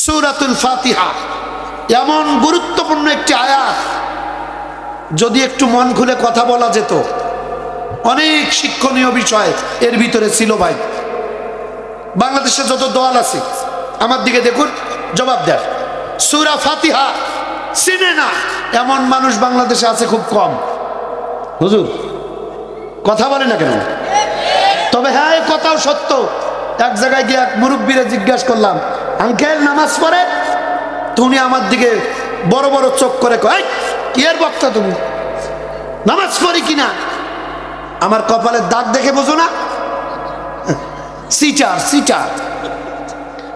সূরাতুল ফাতিহা এমন গুরুত্বপূর্ণ একটি আয়াত, যদি একটু মন খুলে কথা বলা যেত অনেক শিক্ষণীয় বিষয় এর ভিতরে ছিল। ভাই, বাংলাদেশে যত দল আছে আমার দিকে দেখুন, জবাব দেন। সূরা ফাতিহা চিনে না এমন মানুষ বাংলাদেশে আছে খুব কম। হুজুর কথা বলে না কেন? তবে হ্যাঁ, এই কথাও সত্য। এক জায়গায় গিয়ে এক মুরব্বীরে জিজ্ঞাসা করলাম, আঙ্কেল নামাজ পড়ে? তুমি আমার দিকে বড় বড় চোখ করে কয়, কি এর বক্তা তুমি, নামাজ পড়ি কিনা? আমার কপালের দাগ দেখে বোঝো না? Seater seater.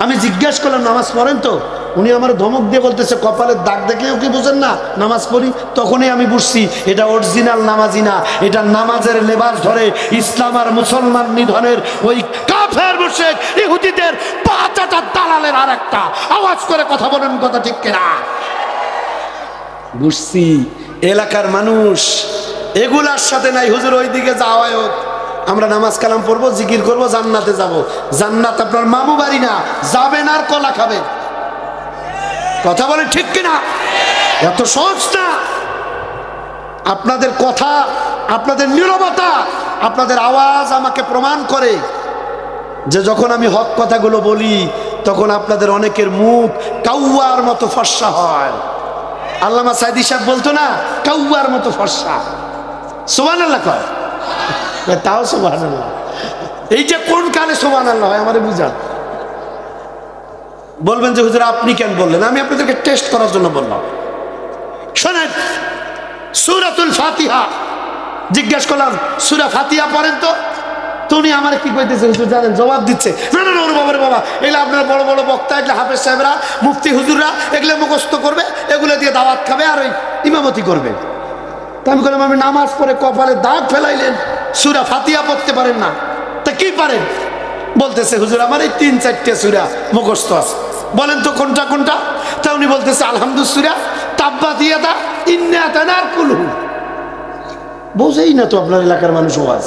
আমি জিজ্ঞাসা করলাম নামাজ পড়েন তো? উনি আমার ধমক দিয়ে বলতেছে, কপালের দাগ দেখেও কি বুঝেন না নামাজ পড়ি? তখনই আমি বুঝছি এটা অরিজিনাল নামাজি না, এটা নামাজের লেবাস ধরে ইসলাম আর মুসলমান নিধনের ওই কাফের মুশরিক ইহুদিদের পাঁচাটা দালালের আর একটা। আওয়াজ করে কথা বলেন, কথা ঠিক কিনা? বুঝছি এলাকার মানুষ এগুলার সাথে নাই। হুজুর ওইদিকে যাওয়ায় হোক, আমরা নামাজ কালাম পড়বো, জিকির করবো, জান্নাতে যাব। জান্নাত আপনার মামু বাড়ি না, যাবেন আর কলা খাবেন। কথা বলেন ঠিক কিনা? এত সহজ না। আপনাদের কথা, আপনাদের নীরবতা, আপনাদের আওয়াজ আমাকে প্রমাণ করে যে যখন আমি হক কথাগুলো বলি তখন আপনাদের অনেকের মুখ কাউয়ার মতো ফর্সা হয়। আল্লামা সাইদি সাহেব বলতো না, কাউয়ার মতো ফর্সা। সুবহানাল্লাহ কয়, তাও সুবহানাল্লাহ। এই যে কোন কালে সুবহানাল্লাহ হয় আমারে বুঝান। বলবেন যে হুজুর আপনি কেন বললেন? আমি আপনাদেরকে টেস্ট করার জন্য বললাম। শোনেন, সূরাতুল ফাতিহা জিজ্ঞেস করলাম, সূরা ফাতিহা পড়েন তো? তুমি আমার কি কইতেছে হুজুর জানেন? জবাব দিচ্ছে, না না না, ওর বাবার বাবা, এগুলো আপনার বড় বড় বক্তা, এগুলো হাফেজ সাহেবরা, মুফতি হুজুররা এগুলো মুখস্থ করবে, এগুলো দিয়ে দাওয়াত খাবে আর ওই ইমামতি করবে। তা আমি বললাম, আমি নামাজ পড়ে কপালে দাগ ফেলাইলেন, সূরা ফাতিহা পড়তে পারেন না, তা কি পারেন? বলতেছে হুজুর আমার এই ৩-৪টে সূরা মুখস্থ আছে। বলেন তো কোনটা কোনটা? তা উনি বলতেছে আলহামদুলিল্লাহ সূরা, তাব্বাত ইয়াদা, ইন্না আতানার কুলহু। বোঝেই না তো আপনার এলাকার মানুষ ওয়াজ।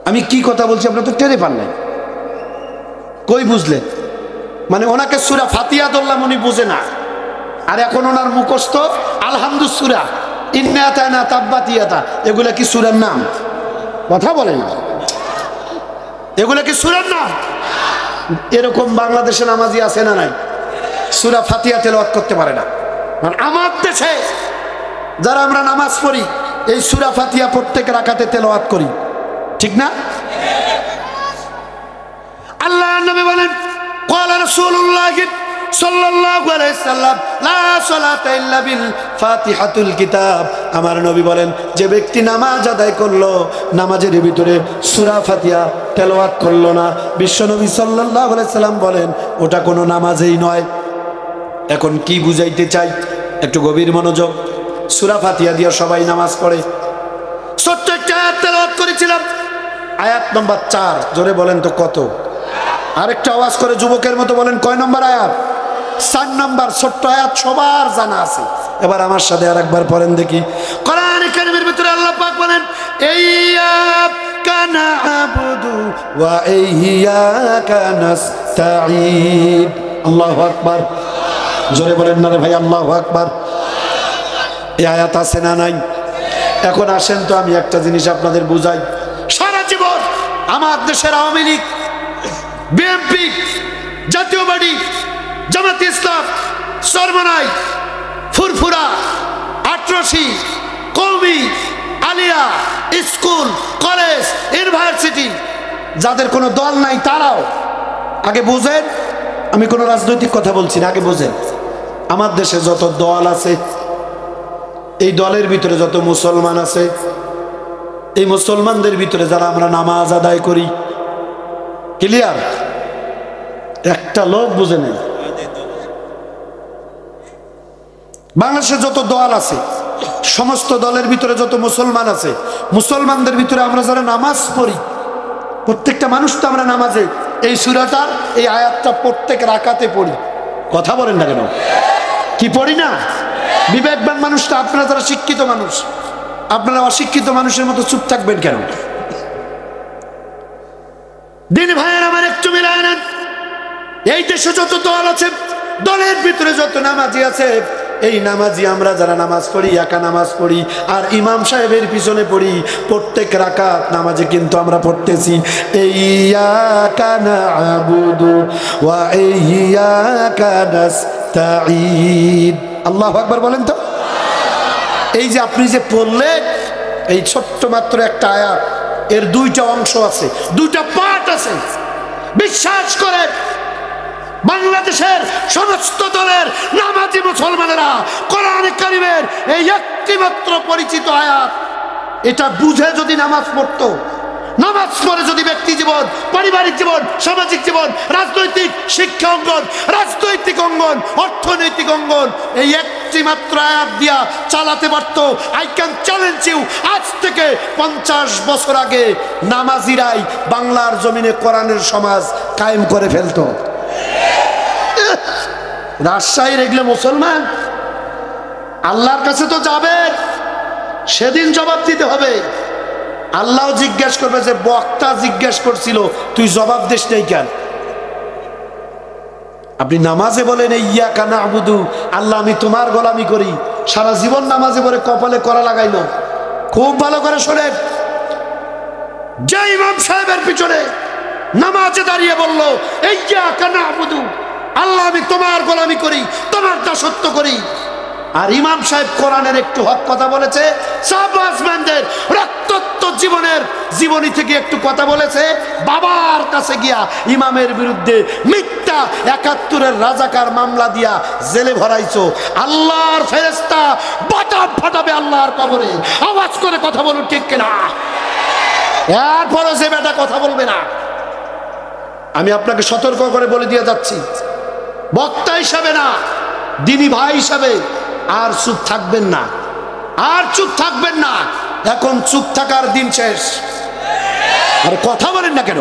আমি কি কথা বলছি আপনার তো টেরে পান নাই। কই বুঝলেন? মানে ওনাকে সূরা ফাতিহা ধরলাম, উনি বুঝে না। আর এখন ওনার মুখস্থ আলহামদুলিল্লাহ সূরা, ইন্না আতানা, তাব্বাত ইয়াদা। এগুলা কি সূরার নাম? কথা বলেন, এগুলা কি সূরার নাম? এরকম বাংলাদেশে নামাজি আছে না নাই? সূরা ফাতিহা তেলাওয়াত করতে পারে না। মানে আমার দেশে যারা আমরা নামাজ পড়ি এই সূরা ফাতিহা প্রত্যেক রাকাতে তেলাওয়াত করি, ঠিক না? আল্লাহর নবী বলেন, ক্বালা রাসূলুল্লাহ সাল্লাল্লাহু আলাইহি সাল্লাম, লা সালাতা ইল্লা বিল ফাতিহাতুল কিতাব। আমার নবী বলেন, যে ব্যক্তি নামাজ আদায় করলো, নামাজের ভিতরে সূরা ফাতিহা তেলাওয়াত করলো না, বিশ্বনবী সাল্লাল্লাহু আলাইহি সাল্লাম বলেন ওটা কোনো নামাজই নয়। এখন কি বুঝাইতে চাই? একটু গভীর মনোযোগ। সূরা ফাতিহা দিয়ে সবাই নামাজ পড়ে। ছোট্ট একটা আয়াত তেলাওয়াত করেছিলাম, আয়াত নম্বর 4। জোরে বলেন তো কত? আরেকটা আওয়াজ করে যুবকের মতো বলেন, কয় নম্বর আয়াত? 4 নম্বর। ছোট্ট আয়াত সবার জানা আছে। এবার আমার সাথে আরেকবার পড়েন দেখি। কোরআন কারীমের ভিতরে আল্লাহ পাক বলেন, ইয়্যাকা না'বুদু ওয়া ইয়্যাকা নাস্তাঈন। আল্লাহু আকবার। জোরে বলেন না রে ভাই, আল্লাহু আকবার। এই আয়াত আছে না নাই? এখন আসেন তো আমি একটা জিনিস আপনাদের বুঝাই। সারা জীবন আমার দেশের আওয়ামী লীগ, বিএনপি, জাতীয় পার্টি, জামাতে ইসলাম, চরমনাই, ফুরফুরা, আটরশি, কওমি, আলিয়া, স্কুল, কলেজ, ইউনিভার্সিটি, যাদের কোনো দল নাই তারাও আগে বুঝেন। আমি কোনো রাজনৈতিক কথা বলছি না, আগে বুঝেন। আমার দেশে যত দল আছে, এই দলের ভিতরে যত মুসলমান আছে, এই মুসলমানদের ভিতরে যারা আমরা নামাজ আদায় করি, ক্লিয়ার? একটা লোক বুঝে নেই। বাংলাদেশে যত দল আছে, সমস্ত দলের ভিতরে যত মুসলমান আছে, মুসলমানদের ভিতরে আমরা যারা নামাজ পড়ি, প্রত্যেকটা মানুষ তো আমরা নামাজে এই সূরাটার এই আয়াতটা প্রত্যেক রাকাতে পড়ি। কথা বলেন না কেন? কি পড়ি না? বিবেকবান মানুষটা, আপনারা যারা শিক্ষিত মানুষ, আপনারা অশিক্ষিত মানুষের মতো চুপ থাকবেন কেন? দিন ভাইয়ের আমার একটু মিলায় নেন। এই দেশে যত দল আছে, দলের ভিতরে যত নামাজি আছে, এই নামাজি আমরা যারা নামাজ পড়ি, একা নামাজ পড়ি আর ইমাম সাহেবের পিছনে পড়ি, প্রত্যেক রাকাত নামাজে কিন্তু আমরা পড়তেছি ইয়্যাকা না'বুদু ওয়া ইয়্যাকা নাস্তাঈন। আল্লাহু আকবার বলেন তো। এই যে আপনি যে পড়লেন, এই ছোট্ট মাত্র একটা আয়াত, এর দুইটা অংশ আছে, দুইটা পার্ট আছে। বিশ্বাস করেন বাংলাদেশের সমস্ত দলের নামাজি মুসলমানেরা কোরআন কারীমের এই একটি মাত্র পরিচিত আয়াত এটা বুঝে যদি নামাজ পড়তো, নামাজ পড়ে যদি ব্যক্তি জীবন, পারিবারিক জীবন, সামাজিক জীবন, রাজনৈতিক, শিক্ষা অঙ্গন, রাজনৈতিক অঙ্গন, অর্থনৈতিক অঙ্গন এই একটি মাত্র আয়াত দিয়া চালাতে পারত, আই ক্যান চ্যালেঞ্জ ইউ, আজ থেকে 50 বছর আগে নামাজিরাই বাংলার জমিনে কোরআনের সমাজ কায়েম করে ফেলতো। রাজশাহীর এগুলো মুসলমান, আল্লাহর কাছে তো যাবেন, সেদিন জবাব দিতে হবে। আল্লাহ জিজ্ঞেস করবে যে বক্তা জিজ্ঞেস করছিল তুই জবাব দিস নাই কেন? আপনি নামাজে বলেন ইয়্যাকা না'বুদু, আল্লাহ আমি তোমার গোলামি করি, সারা জীবন নামাজে পড়ে কপালে করা লাগাইলো। খুব ভালো করে শোনেন, যে ইমাম সাহেবের পিছনে নামাজে দাঁড়িয়ে বলল ইয়্যাকা না'বুদু, আল্লাহ আমি তোমার গোলামি করি, তোমার দাসত্ব করি, আর ইমাম সাহেব কোরআনের একটু হক কথা বলেছে, সাহাবাজমানদের রক্তাক্ত জীবনের জীবনী থেকে একটু কথা বলেছে, বাবার কাছে গিয়া ইমামের বিরুদ্ধে মিথ্যা 71-এর রাজাকার মামলা দিয়া জেলে ভরাইছো, আল্লাহর ফেরেশতা বাটাম ফাটাবে আল্লাহর কবরে। আওয়াজ করে কথা বলুন ঠিক কিনা? এরপরও যে বেটা কথা বলবে না, আমি আপনাকে সতর্ক করে বলে দিয়ে যাচ্ছি, বক্তা হিসাবে না, দিনী ভাই হিসাবে আর চুপ থাকবেন না, আর চুপ থাকবেন না। এখন চুপ থাকার দিন শেষ। আর কথা বলেন না কেন?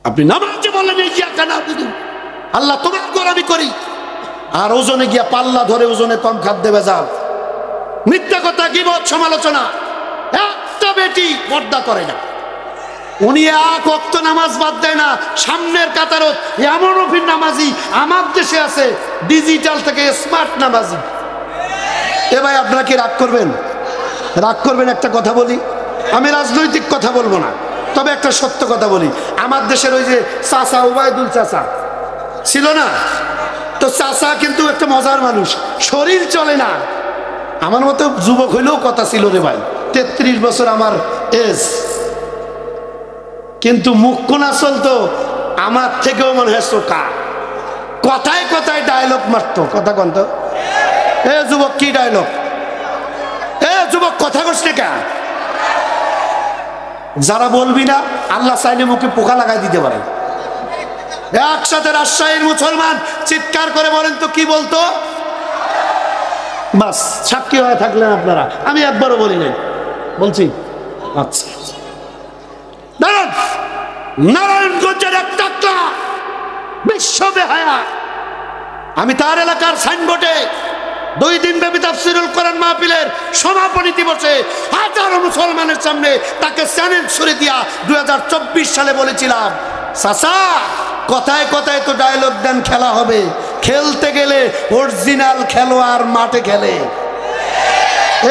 আপনি নামাজে বললেন ইয়্যাকা না'বুদু, আল্লাহ তোমার গোলামি করি, আর ওজনে গিয়া পাল্লা ধরে ওজনে কম খাদ্যে ভেজাল, মিথ্যা কথা, গীবত, সমালোচনা। একটা বেটি পর্দা করে না, উনি এক ওয়াক্ত নামাজ বাদ দেয় না, সামনের কাতারত এমনও ফির নামাজি আমার দেশে আছে, ডিজিটাল থেকে স্মার্ট নামাজি। এ ভাই আপনারা কি রাগ করবেন? রাগ করবেন? একটা কথা বলি, আমি রাজনৈতিক কথা বলবো না, তবে একটা সত্য কথা বলি। আমার দেশের ওই যে চাচা ওবায়দুল চাচা ছিল না, তো চাচা কিন্তু একটা মজার মানুষ, শরীর চলে না, আমার মতো যুবক হইলেও কথা ছিল রে ভাই, 33 বছর আমার এজ, কিন্তু মুখ কোনা চলতো আমার থেকেও মনে হয় চোখা, কথায় কথায় ডায়লগ মারতো। কথা কন্ত এ যুবক, কি ডায়লগ? এ যুবক কথা করছে কা? যারা বলবি না, আল্লাহ চাইলে মুখে পোকা লাগাই দিতে পারে। একসাথে রাজশাহীর মুসলমান চিৎকার করে বলেন তো কি বলতো? বাস সাক্ষী হয়ে থাকলেন আপনারা, আমি একবারও বলি নাই, বলছি। আচ্ছা, নারায়ণগঞ্জের এক টাকলা বিশ্ব বেহায়া, আমি তার এলাকার সাইনবোর্ডে 2 দিন ব্যাপী তাফসীরুল কোরআন মাহফিলের সমাপনী দিবসে হাজারো মুসলমানের সামনে তাকে চ্যালেঞ্জ ছুড়ে দিয়া 2024 সালে বলেছিলাম, চাচা কথায় কথায় তো ডায়লগ দেন, খেলা হবে, খেলতে গেলে অরিজিনাল খেলোয়াড় মাঠে খেলে।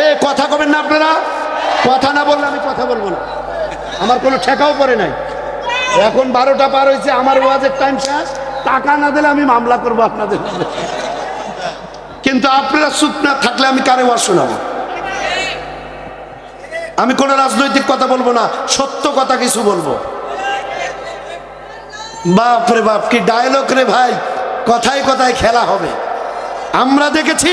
এ কথা কবেন না আপনারা? কথা না বললে আমি কথা বলবো না, আমার কোনো ঠেকাও পড়ে নাই। এখন 12টা পার হয়েছে, আমার ওয়াজের টাইম শেষ, টাকা না দিলে আমি মামলা করবো আপনাদের। কিন্তু আপনারা চুপ না থাকলে আমি কারে ওয়াজ শোনাবো? আমি কোনো রাজনৈতিক কথা বলবো না, সত্য কথা কিছু বলবো। বাপ রে বাপ, কি ডায়লগ রে ভাই, কথায় কথায় খেলা হবে। আমরা দেখেছি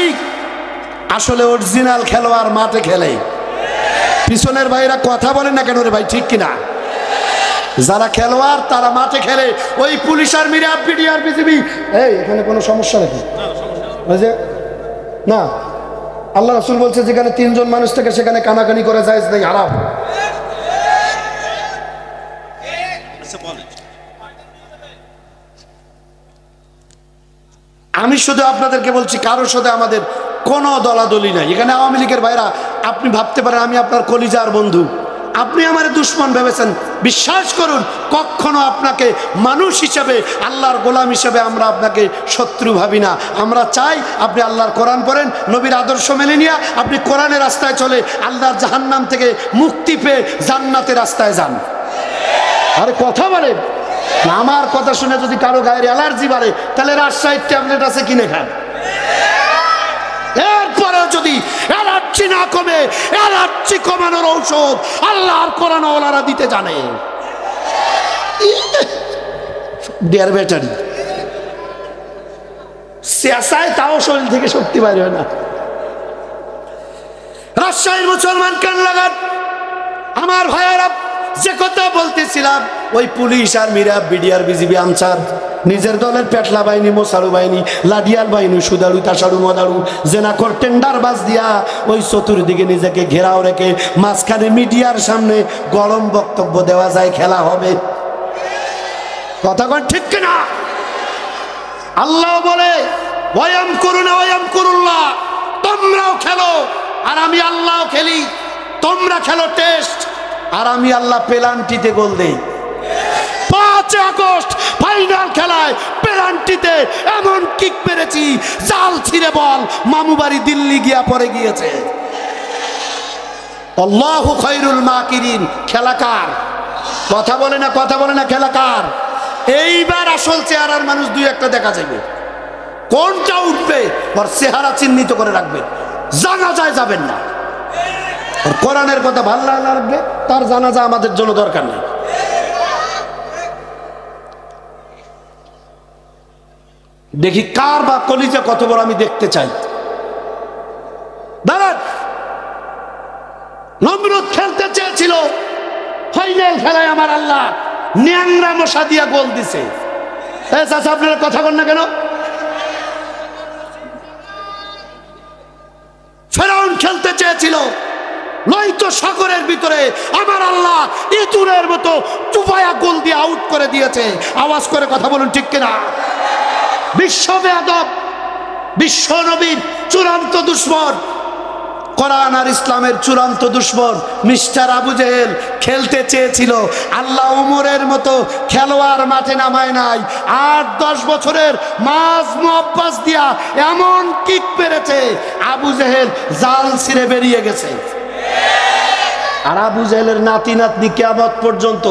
আসলে অরিজিনাল খেলোয়াড় মাঠে খেলে। পিছনের ভাইরা কথা বলেন না কেন রে ভাই, ঠিক কিনা? যারা খেলোয়াড় তারা মাঠে খেলে। ওই police army, RAB, BDR, BGB, এই এখানে কোনো সমস্যা নাকি? না, আল্লাহ রাসূল বলছে যেখানে 3 জন মানুষ থেকে সেখানে কানাকানি করা জায়েজ নাই, হারাম। আমি শুধু আপনাদেরকে বলছি, কারোর সাথে আমাদের কোনো দলাদলি নাই। এখানে আওয়ামী লীগের ভাইরা, আপনি ভাবতে পারেন আমি আপনার কলিজার বন্ধু, আপনি আমার দুশ্মন ভেবেছেন, বিশ্বাস করুন কখনো আপনাকে মানুষ হিসেবে, আল্লাহর গোলাম হিসেবে আমরা আপনাকে শত্রু ভাবি না। আমরা চাই আপনি আল্লাহর কোরআন পড়েন, নবীর আদর্শ মেনে নিয়ে আপনি কোরআনের রাস্তায় চলে আল্লাহর জাহান্নাম থেকে মুক্তি পেয়ে জান্নাতের রাস্তায় যান। আরে কথা বলেন না, আমার কথা শুনে যদি কারো গায়ের অ্যালার্জি বাড়ে তাহলে রাজশাহীর ট্যাবলেট আছে কিনে খান। এরপরেও যদি অ্যালার্জি না কমে, অ্যালার্জি কমানোর ঔষধ আল্লাহর কোরআন ওয়ালারা দিতে জানে। ডিয়ার ব্যাটারি শেষায় তাও শরীর থেকে শক্তি বাইরে হয় না। রাজশাহীর মুসলমান কান লাগান, আমার ভাইয়েরা যে কথা বলতেছিলাম, ওই পুলিশ আর মিরা বিডিআর বিজিবি আনসার নিজের দলের পেটলা বাহিনী, মোসারু বাহিনী, লাডিয়াল বাহিনী, সুদারু তাসারু মদারু জেনাখোর টেন্ডার বাজ দিয়া ওই চতুর্দিকে নিজেকে ঘেরাও রেখে মাঝখানে মিডিয়ার সামনে গরম বক্তব্য দেওয়া যায়, খেলা হবে। কথা কন ঠিক কিনা? আল্লাহ বলে ওয়ায়াম করুনা ওয়ায়াম করুল্লাহ, তোমরাও খেলো আর আমি আল্লাহ খেলি। তোমরা খেলো টেস্ট আর আমি আল্লাহ পেনাল্টিতে গোল দেই। 5 আগস্ট ফাইনাল খেলায় পেনাল্টিতে এমন কিক মেরেছি, জাল ছিঁড়ে বল মামুবাড়ি দিল্লি গিয়া পড়ে গিয়েছে। আল্লাহু খায়রুল মাকিরিন। খেলাকার কথা বলে না, কথা বলে না, খেলাকার। এইবার আসল চেহারার মানুষ দুই একটা দেখা যাবে, কোনটা উঠবে ওর চেহারা চিহ্নিত করে রাখবে, জানাজায় যাবেন না। কোরআনের কথা ভালো লাগবে, তার জানাজা আমাদের জন্য দরকার নেই। দেখি কার বা কলিজা কত বড় আমি দেখতে চাই। দাঁড়ান, নমরুদ খেলতে চেয়েছিল ফাইনাল খেলায়, আমার আল্লাহ ন্যাংরা মশা দিয়া গোল দিছে। চাচা আপনারা কথা বল না কেন? ফেরাউন খেলতে চেয়েছিল নয়তো সাগরের ভিতরে, আমার আল্লাহ ইঁদুরের মতো চুপায়া গোল দিয়ে আউট করে দিয়েছে। আওয়াজ করে কথা বলুন ঠিক কিনা? বিশ্ব বেয়াদব, বিশ্ব নবীর চূড়ান্ত দুশ্মন, কোরআন আর ইসলামের চূড়ান্ত দুশ্মন মিস্টার আবু জেহেল খেলতে চেয়েছিল। আল্লাহ উমরের মতো খেলোয়াড় মাঠে নামায় নাই, 8-10 বছরের মাঝ মুআব্বাস দিয়া এমন কিক পেরেছে আবু জেহেল জাল ছিঁড়ে বেরিয়ে গেছে। আর আবু জেহেলের নাতি নাতনি কিয়ামত পর্যন্ত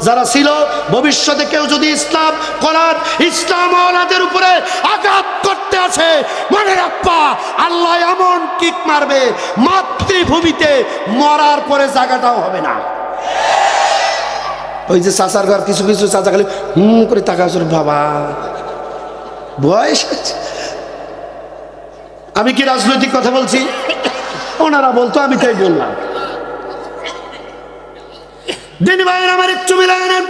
যারা ছিল, ভবিষ্যতে কেউ যদি ইসলাম কোরআন ইসলাম ওয়ালাদের উপরে আঘাত করতে আসে, মনে রাখবা আল্লাহ এমন কিক মারবে মাতৃভূমিতে মরার পরে জায়গাটাও হবে না। ওই যে চাচার ঘর, কিছু কিছু চাচা খালি করে তাকায়, বাবা বয়স। আমি কি রাজনৈতিক কথা বলছি? ওনারা বলতো, আমি তাই বললাম। দিন ভাইয়ের আমার একটু মিলায় নেন।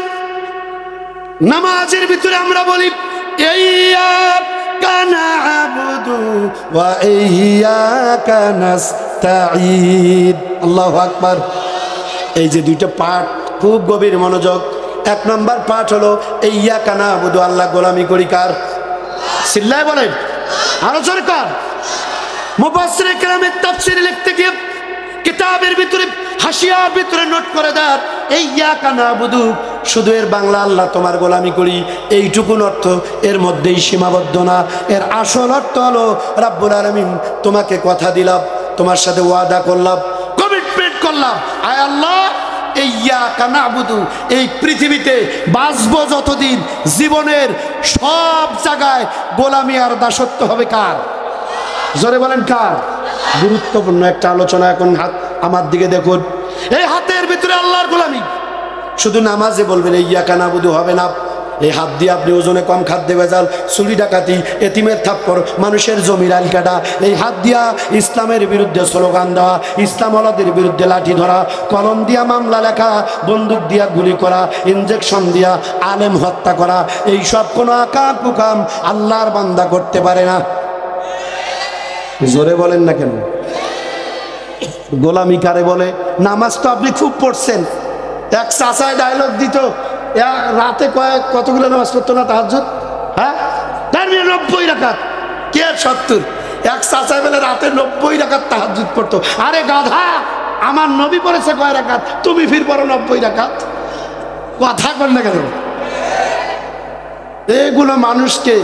নামাজের ভিতরে আমরা বলি ইয়্যাকা না'বুদু ওয়া ইয়্যাকা নাস্তাঈন। আল্লাহু আকবার। এই যে দুইটা পাঠ খুব গভীর মনোযোগ। 1 নম্বর পাঠ হলো ইয়্যাকা না'বুদু, আল্লাহ গোলামি করি কার? চিল্লায় বলেন, আরো জোরে কার? মুফাসসিরে কেরামের তাফসীরে লিখতে গিয়ে কিতাবের ভিতরে হাসিয়ার ভিতরে নোট করে দেন ইয়্যাকা না'বুদু, শুধু এর বাংলা আল্লাহ তোমার গোলামি করি এইটুকুন অর্থ এর মধ্যেই সীমাবদ্ধ না। এর আসল অর্থ হলো রাব্বুল আলামিন তোমাকে কথা দিলাম, তোমার সাথে ওয়াদা করলাম, কমিটমেন্ট করলাম, আয় আল্লাহ ইয়্যাকা না'বুদু, এই পৃথিবীতে বাঁচবো যতদিন জীবনের সব জায়গায় গোলামি আর দাসত্ব হবে কার? জোরে বলেন কার? গুরুত্বপূর্ণ একটা আলোচনা। এখন হাত আমার দিকে দেখুন, এই হাতের ভিতরে আল্লাহর গোলামি। শুধু নামাজে বলবেন ইয়্যাকা না'বুদু হবে না। এই হাত দিয়ে আপনি ওজনে কম খাদ্য ভেজাল, চুরি ডাকাতি, এতিমের থাপ্পড়, মানুষের জমির আল কাটা, এই হাত দিয়া ইসলামের বিরুদ্ধে স্লোগান দেওয়া, ইসলামওয়ালাদের বিরুদ্ধে লাঠি ধরা, কলম দিয়া মামলা লেখা, বন্দুক দিয়া গুলি করা, ইনজেকশন দিয়া আলেম হত্যা করা, এই সব কোনো আকাম কুকাম আল্লাহর বান্দা করতে পারে না। জোরে বলেন না কেন? গোলামি কারে বলে? নামাজ তো আপনি খুব পড়ছেন। এক চাচায় ডায়লগ দিত, রাতে কতগুলো নামাজ পড়তো না তাহাজ্জুদ? হ্যাঁ, তার 90 রাকাত, কে 70? এক চাচায় বলে রাতে 90 রাকাত তাহাজ্জুদ পড়তো। আরে গাধা, আমার নবী পড়েছে কয় রাকাত, তুমি ফির পড়ো 90 রাকাত। কথা বল না কেন? এগুলো মানুষকে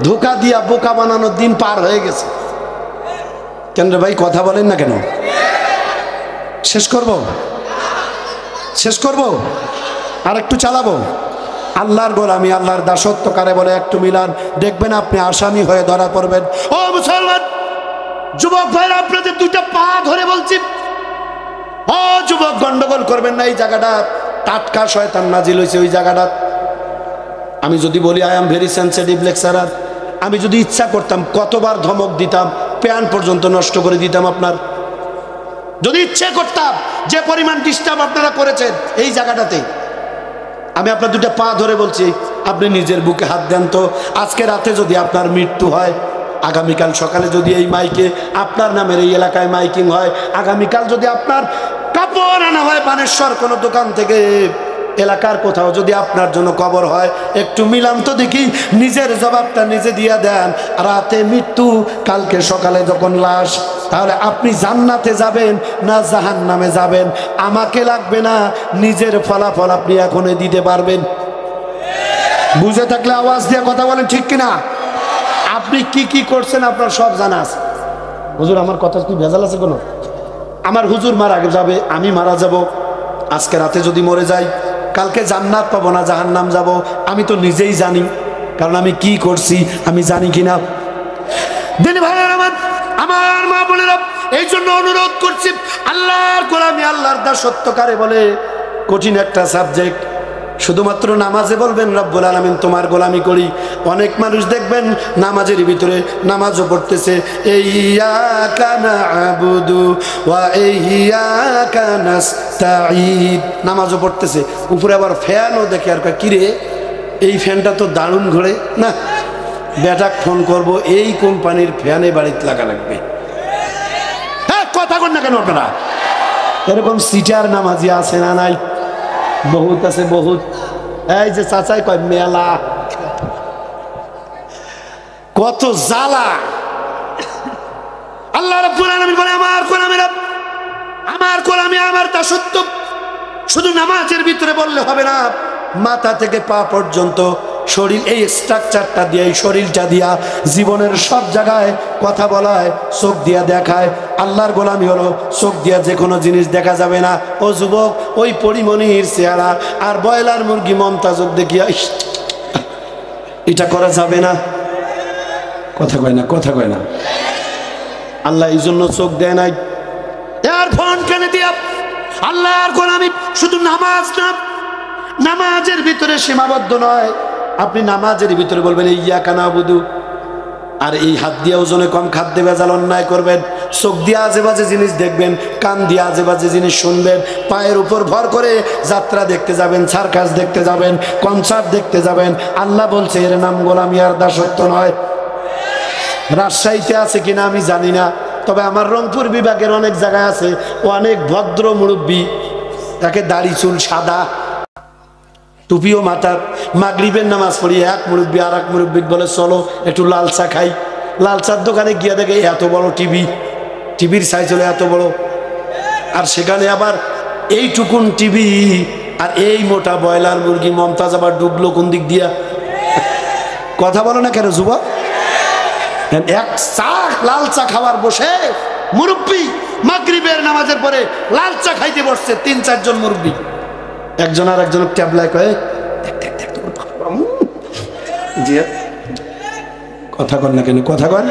ধোঁকা দিয়া বোকা বানানোর দিন পার হয়ে গেছে। কেন রে ভাই কথা বলেন না কেন? শেষ করব, শেষ করব, আর একটু চালাবো। আল্লাহর গোলামি, আল্লাহর দাসত্ব কারে বলে একটু মিলান, দেখবেন আপনি আসামি হয়ে ধরা পড়বেন। ও মুসলমান যুবক ভাইরা, আপনাদের দুইটা পা ধরে বলছি, ও যুবক গন্ডগোল করবেন না। এই জায়গাটা টাটকা শয়তান নাজিল হয়েছে ওই জায়গাটা। আমি যদি বলি I am very sensitive lecturer, আমি যদি ইচ্ছা করতাম কতবার ধমক দিতাম, প্যান পর্যন্ত নষ্ট করে দিতাম আপনার। যদি ইচ্ছে করতাম, যে পরিমাণ ডিস্টার্ব আপনারা করেছেন এই জায়গাটাতে। আমি আপনার দুটা পা ধরে বলছি, আপনি নিজের বুকে হাত দেন তো। আজকে রাতে যদি আপনার মৃত্যু হয়, আগামীকাল সকালে যদি এই মাইকে আপনার নামের এই এলাকায় মাইকিং হয়, আগামীকাল যদি আপনার কাপড় আনা হয় বানেশ্বর কোনো দোকান থেকে, এলাকার কোথাও যদি আপনার জন্য কবর হয়, একটু মিলাম তো দেখি, নিজের জবাবটা নিজে দিয়ে দেন। রাতে মৃত্যু, কালকে সকালে যখন লাশ, তাহলে আপনি জান্নাতে যাবেন না জাহান্নামে যাবেন? আমাকে লাগবে না, নিজের ফলাফল আপনি এখনই দিতে পারবেন। বুঝে থাকলে আওয়াজ দিয়ে কথা বলেন, ঠিক কিনা? আপনি কি কি করছেন আপনার সব জানা আছে। হুজুর আমার কথা কি ভেজাল আছে কোনো? আমার হুজুর মারা যাবে, আমি মারা যাব। আজকে রাতে যদি মরে যাই, কালকে জান্নাত পাবো না জাহান্নাম যাব, আমি তো নিজেই জানি, কারণ আমি কি করছি আমি জানি কিনা। দিনী ভাইয়ের আমার মা বোনেরা, এই জন্য অনুরোধ করছি, আল্লাহর গোলামি, আল্লাহর দাসত্ব কারে বলে? কঠিন একটা সাবজেক্ট। শুধুমাত্র নামাজে বলবেন রব্বুল আলামিন তোমার গোলামি করি। অনেক মানুষ দেখবেন নামাজের ভিতরে নামাজও পড়তেছে, ইয়্যাকা না'বুদু ওয়া ইয়্যাকা নাস্তাঈন, নামাজও পড়তেছে, উপরে আবার ফ্যানও দেখে, আর কয় কিরে এই ফ্যানটা তো দারুণ ঘোরে না, বেটাক ফোন করব, এই কোম্পানির ফ্যানে বাড়িতে লাগা লাগবে। হ্যাঁ কথা কন না কেন আপনারা? এরকম সিটার নামাজি আছে না নাই? বহুত আছে, বহুত। এই যে চাচাই কয় মেলা, কত জ্বালা। আল্লাহ রাব্বুল আলামিন বলে আমার গোলামি, আমার দাসত্ব শুধু নামাজের ভিতরে বললে হবে না, মাথা থেকে পা পর্যন্ত শরীর, এই স্ট্রাকচারটা দিয়ে, এই শরীরটা দিয়া জীবনের সব জায়গায় কথা বলায়, চোখ দিয়া দেখায়। আল্লাহর গোলামি হলো চোখ দিয়া যে কোনো জিনিস দেখা যাবে না। ও যুবক, ওই পরিমণির চেহারা আর ব্রয়লার মুরগি মমতাজক দেখিয়া এটা করা যাবে না। কথা কয় না, কথা কয় না। আল্লাহ এই জন্য চোখ দেয় নাই। এর ফোন কেন দিয়া? আল্লাহর গোলামি শুধু নামাজ না, নামাজের ভিতরে সীমাবদ্ধ নয়। আপনি নামাজের ভিতরে বলবেন ইয়্যাকা না'বুদু, আর এই হাত দিয়ে ওজনে কম খাদ্যে ভেজাল অন্যায় করবেন, চোখ দিয়ে আজে বাজে জিনিস দেখবেন, কান দিয়ে আজে বাজে জিনিস শুনবেন, পায়ের উপর ভর করে যাত্রা দেখতে যাবেন, সার্কাস দেখতে যাবেন, কনসার্ট দেখতে যাবেন। আল্লাহ বলছে এর নাম গোলামি আর দাসত্ব নয়। রাজশাহীতে আছে কিনা আমি জানি না, তবে আমার রংপুর বিভাগের অনেক জায়গায় আছে। অনেক ভদ্র মুরব্বী, তাকে দাড়ি চুল সাদা, টুপিও মাথার, মাগরিবের নামাজ পড়ি, এক মুরব্বী আর এক মুরব্বী বলে চলো একটু লাল চা খাই। লাল চার দোকানে গিয়ে দেখে এত বড় টিভি, টিভির সাইজ হলো এত বড়, আর সেখানে আবার এইটুকুন টিভি আর এই মোটা ব্রয়লার মুরগি। মমতাজ আবার ডুবলো কোন দিক দিয়া? কথা বলো না কেন যুবক? এক চা, লাল চা খাবার বসে মুরব্বী মাগরিবের নামাজের পরে লাল চা খাইতে বসছে ৩-৪ জন মুরব্বী। একজন আর একজন ট্যাবলায় কয়ে কথা কন না কেন? কথা কন।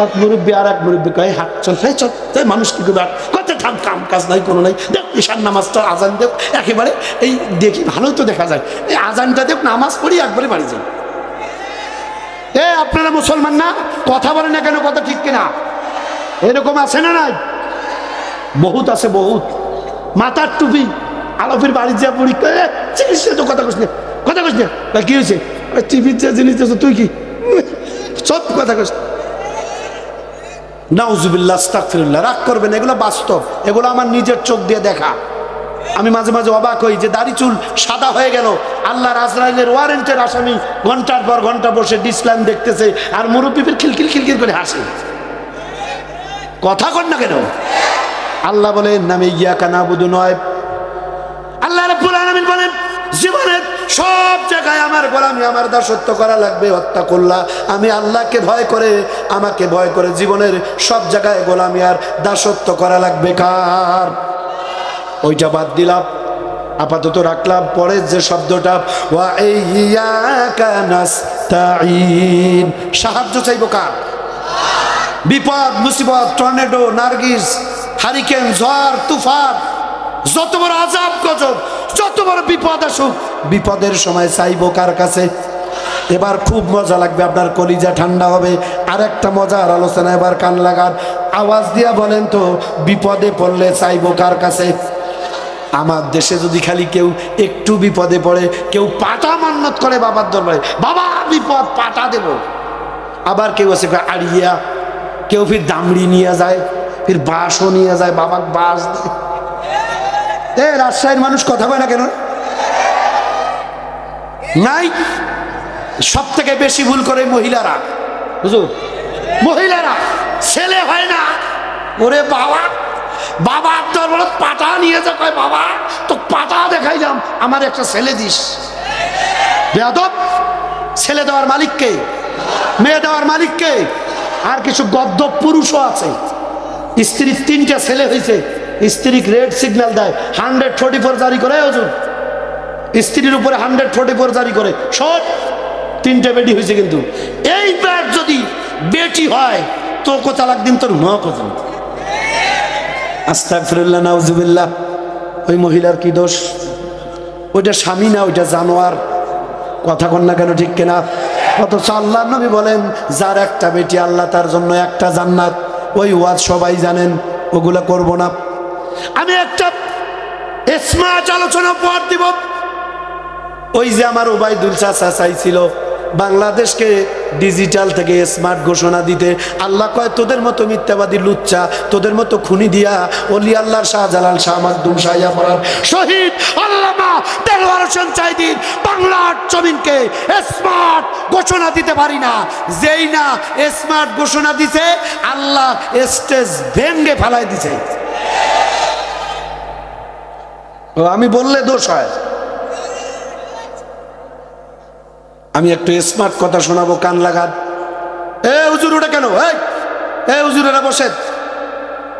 এক মুরব্বী আর এক মুরব্বী কয়ে হাট চল, চল মানুষ কি করবে? কত কাম কাজ নাই, কোনো নাই, দেখ ঈশান নামাজটা আজান দেখ, একেবারে এই দেখি ভালোই তো দেখা যায়, এই আজানটা দেখ, নামাজ পড়ি একবারে বাড়ি যাই। আপনারা মুসলমান না? কথা বলেন না কেন? কথা ঠিক কিনা? এরকম আছে না নাই? বহুত আছে, বহুত। মাথার টুপি, আলফির বাড়ি যা পড়ি, চিকিৎসা তো কথা কস না, কথা কস না, কি হয়েছে? টিভির যে জিনিস তুই কি সব কথা কস? নাউজুবিল্লাহ, আস্তাগফিরুল্লাহ। রাগ করবেন, এগুলো বাস্তব, এগুলো আমার নিজের চোখ দিয়ে দেখা। আমি মাঝে মাঝে অবাক হই যে দাড়ি চুল সাদা হয়ে গেল, আল্লাহর আজরাইলের ওয়ারেন্টের আসামি ঘন্টার পর ঘন্টা বসে ডিসলাইন দেখতেছে, আর মুরব্বীদের খিলখিল খিলখিল করে হাসে। কথা কর না কেন? আল্লাহ বলেন নামে ইয়াকা নাবুদু নয়। আল্লাহ রাব্বুল আলামিন বলেন জীবনের সব জায়গায় আমার গোলামি আমার দাসত্ব করা লাগবে। ওয়াত্তাকুল্লাহ, আমি আল্লাহকে ভয় করে আমাকে ভয় করে জীবনের সব জায়গায় গোলামি আর দাসত্ব করা লাগবে কার? ওইটা বাদ দিলাম, আপাতত রাখলাম পরের যে শব্দটা ওয়া ইয়্যাকা নাস্তাঈন। সাহায্য চাইবো কার? বিপদ মুসিবত, টর্নেডো, নার্গিস, হারিকেন, ঝড় তুফান, যত বড় আযাব গজব, যত বড় বিপদ আসুক, বিপদের সময় চাইবো কার কাছে? এবার খুব মজা লাগবে, আপনার কলিজা ঠান্ডা হবে। আর একটা মজার আলোচনা, এবার কান লাগান, আওয়াজ দিয়া বলেন তো বিপদে পড়লে চাইবো কার কাছে? আমার দেশে যদি খালি কেউ একটু বিপদে পড়ে, কেউ পাটা মান্নত করে বাবার দরবারে, বাবা বিপদ পাটা দেব। আবার কেউ আছে আড়িয়া, কেউ ফির দামড়ি নিয়ে যায়, ফির বাঁশও নিয়ে যায়, বাবার বাঁশ দেয়। রাজশাহীর মানুষ কথা কয় না কেন? নাই, সব থেকে বেশি ভুল করে মহিলারা। হুজুর, মহিলারা ছেলে হয় না, ওরে বাবা বাবা তোর বড় পাটা নিয়ে যা, কয় বাবা তো পাটা দেখাইলাম, আমার একটা ছেলে দিস। বেয়াদব, ছেলে দেওয়ার মালিককে, মেয়ে দেওয়ার মালিককে। আর কিছু গদ্দপ পুরুষও আছে, স্ত্রীর 3টা ছেলে হয়েছে, স্ত্রীকে রেড সিগন্যাল দেয়, 144 জারি করে। হুজুর, স্ত্রীর উপরে 144 জারি করে, সব 3টে বেটি হয়েছে। কিন্তু এইবার যদি বেটি হয় তো তালাক দিন, তোর মা কোথাও। আস্তাগফিরুল্লাহ, নাউজুবিল্লাহ। ওই মহিলার কি দোষ? ওইটা স্বামী না, ওইটা জানোয়ার। কথা কন না কেন, ঠিক কিনা? অথচ আল্লাহ নবী বলেন যার একটা বেটি আল্লাহ তার জন্য একটা জান্নাত। ওই ওয়াজ সবাই জানেন, ওগুলা করব না। আমি একটা স্মার্ট আলোচনা পর দিব। ওই যে আমার ওবাইদুল চাচা চাইছিল বাংলাদেশকে ডিজিটাল থেকে স্মার্ট ঘোষণা দিতে, আল্লাহ কয় তোদের মতো মিথ্যাবাদী লুচ্চা, তোদের মতো খুনি দিয়া ওলি আল্লাহর শাহজালাল শাহ মাকদুম শাহিয়া পড়ার শহীদ আল্লামা দেলোয়ার হোসেন চাইদিন বাংলার জমিনকে স্মার্ট ঘোষণা দিতে পারি না। যেই না স্মার্ট ঘোষণা দিছে, আল্লাহ স্টেজ ভেঙ্গে ফেলাই দিছে। আমি বললে দোষ হয়। আমি একটু স্মার্ট কথা শোনাবো, কান লাগান। হুজুর ওটা কেন? হুজুরেরা বসেন,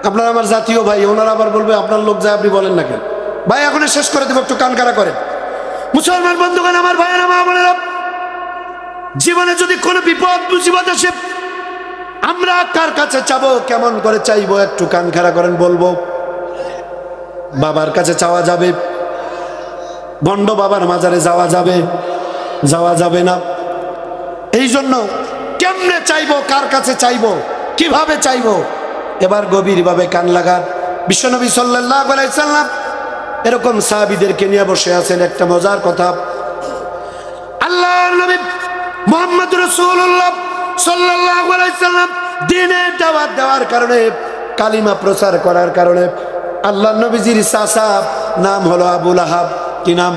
আপনার আমার জাতীয় ভাই, ওনারা আবার বলবে আপনার লোক যায়, আপনি বলেন না কেন? ভাই এখন শেষ করে দেবো, একটু কান কারা করেন। মুসলমান বন্ধুগণ, আমার ভাইয়েরা, মা বোনেরা, জীবনে যদি কোনো বিপদ মুসিবত আসে, আমরা কার কাছে চাবো, কেমন করে চাইবো? একটু কান খাড়া করেন, বলবো। বাবার কাছে চাওয়া যাবে? ভণ্ড বাবার মাজারে যাওয়া যাবে? যাওয়া যাবে না। এই জন্য কেমনে চাইবো, কার কাছে চাইবো, কিভাবে চাইবো? এবার গভীরভাবে কান লাগান। বিশ্বনবী সাল্লাল্লাহু আলাইহি সাল্লাম এরকম সাহাবীদেরকে নিয়ে বসে আছেন। একটা মজার কথা, আল্লাহর নবী মুহাম্মদ রাসূলুল্লাহ সাল্লাল্লাহু আলাইহি সাল্লাম দ্বীনের দাওয়াত দেওয়ার কারণে, কালিমা প্রচার করার কারণে, আল্লাহর নবীজির চাচা নাম হলো আবু লাহাব। কি নাম?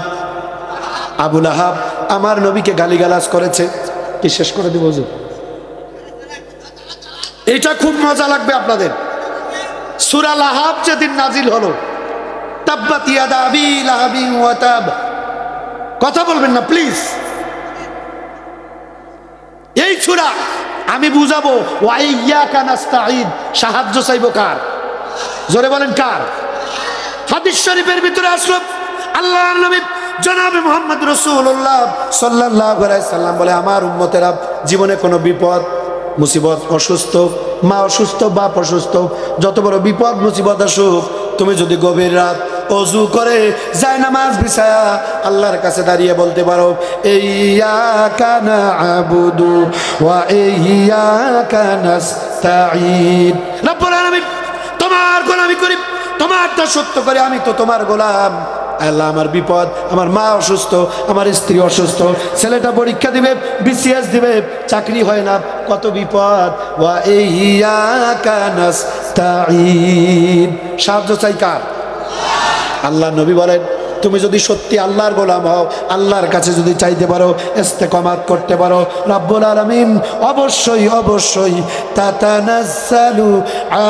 আবু লাহাব আমার নবীকে গালিগালাজ করেছে। কি শেষ করে দিব হুজুর? এটা খুব মজা লাগবে আপনাদের। সূরা লাহাব যেদিন নাজিল হলো, তাব্বাত ইয়াদা আবি লাহাবিন ওয়া তাব। কথা বলবেন না প্লিজ। এই সূরা আমি বুঝাবো, ওয়া ইয়্যাকা নাস্তাঈন, সাহায্য চাইবো কার? জোরে বলেন কার? হাদিস শরীফের ভিতরে আসলো আল্লাহর নবী জনাবে মুহাম্মদ রাসূলুল্লাহ সাল্লাল্লাহু আলাইহি সাল্লাম বলে, আমার উম্মতেরা জীবনে কোনো বিপদ মুসিবত, অসুস্থ মা, অসুস্থ বাপ, অসুস্থ, যত বড় বিপদ মুসিবত আসুক, তুমি যদি গভীর রাত অজু করে যায় নামাজ বিছায়া আল্লাহর কাছে দাঁড়িয়ে বলতে পারো, ইয়্যাকা না'বুদু ওয়া ইয়্যাকা নাস্তাঈন। রব্বুল আলামিন, তোমার গোলামি করি, তোমার দাসত্ব করি, আমি তো তোমার গোলাম। আল্লাহ, আমার বিপদ, আমার মা অসুস্থ, আমার স্ত্রী অসুস্থ, ছেলেটা পরীক্ষা দিবে, বিসিএস দিবে, চাকরি হয় না, কত বিপদ। ওয়া ইয়্যাকা নাস্তাঈন, সাহায্য চাই কার? আল্লাহ নবী বলেন, তুমি যদি সত্যি আল্লাহর গোলাম হও, আল্লাহর কাছে যদি চাইতে পারো, ইস্তেকামাত করতে পারো, রব্বুল আলামিন অবশ্যই অবশ্যই তাতানাজ্জালু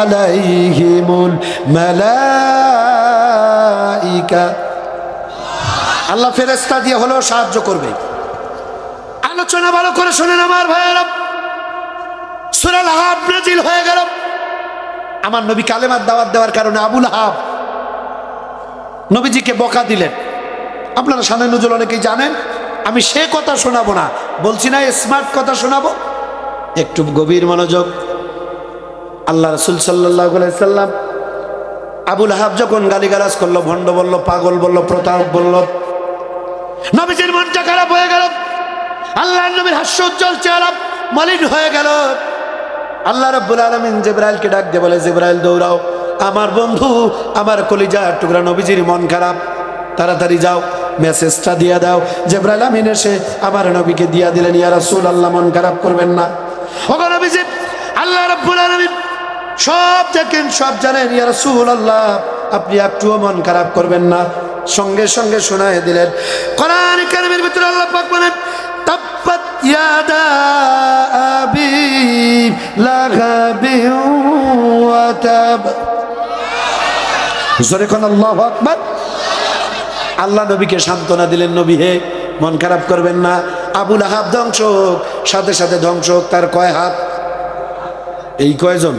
আলাইহিমুল মালাইকা, আল্লাহ ফেরেশতা দিয়ে হলেও সাহায্য করবে। আলোচনা ভালো করে শোনেন আমার ভাইয়েরা। সূরা লাহাব নাজিল হয়ে গেল। আমার নবী কালেমার দাওয়াত দেওয়ার কারণে আবু লাহাব নবীজিকে বকা দিলেন। আপনারা শানে নজুল অনেকেই জানেন, আমি সে কথা শোনাবো না, বলছি না স্মার্ট কথা শোনাবো। একটু গভীর মনোযোগ। আল্লাহ রাসূল সাল্লাল্লাহু আলাইহি সাল্লাম আবু লাহাব যখন গালিগালাজ করলো, ভণ্ড বলল, পাগল বলল, প্রতারক বলল, নবীজির মনটা খারাপ হয়ে গেল। আল্লাহর নবীর হাস্যোজ্জ্বল চেহারা মলিন হয়ে গেল। আল্লাহ রাব্বুল আলামিন জিবরাইলকে ডাক দিয়ে বলে, জিবরাইল দৌড়াও, আমার বন্ধু, আমার কলিজার টুকরা নবীজির মন খারাপ, তাড়াতাড়ি যাও মেসেজটা দিয়ে দাও। জিবরাইল আমিন এসে আমার নবীকে দিয়া দিলেন, ইয়া রাসূলুল্লাহ মন খারাপ করবেন না। ওগো নবীজি, আল্লাহ রাব্বুল আলামিন সব দেখেন, সব জানেন, ইয়া রাসূলুল্লাহ আপনি একটুও মন খারাপ করবেন না। সঙ্গে সঙ্গে শোনায় দিলেন কোরআন কারীমের ভিতরে আল্লাহ পাক বলেন, তাব্বাত ইয়াদা আবি লাহাবি ওয়া তাব। জোরে কোন আল্লাহু আকবার। আল্লাহ নবীকে সান্ত্বনা দিলেন, নবী হে মন খারাপ করবেন না। আবু লাহাব ধ্বংস হোক, সাথে সাথে ধ্বংস হোক তার কয় হাত? এই কয়জন?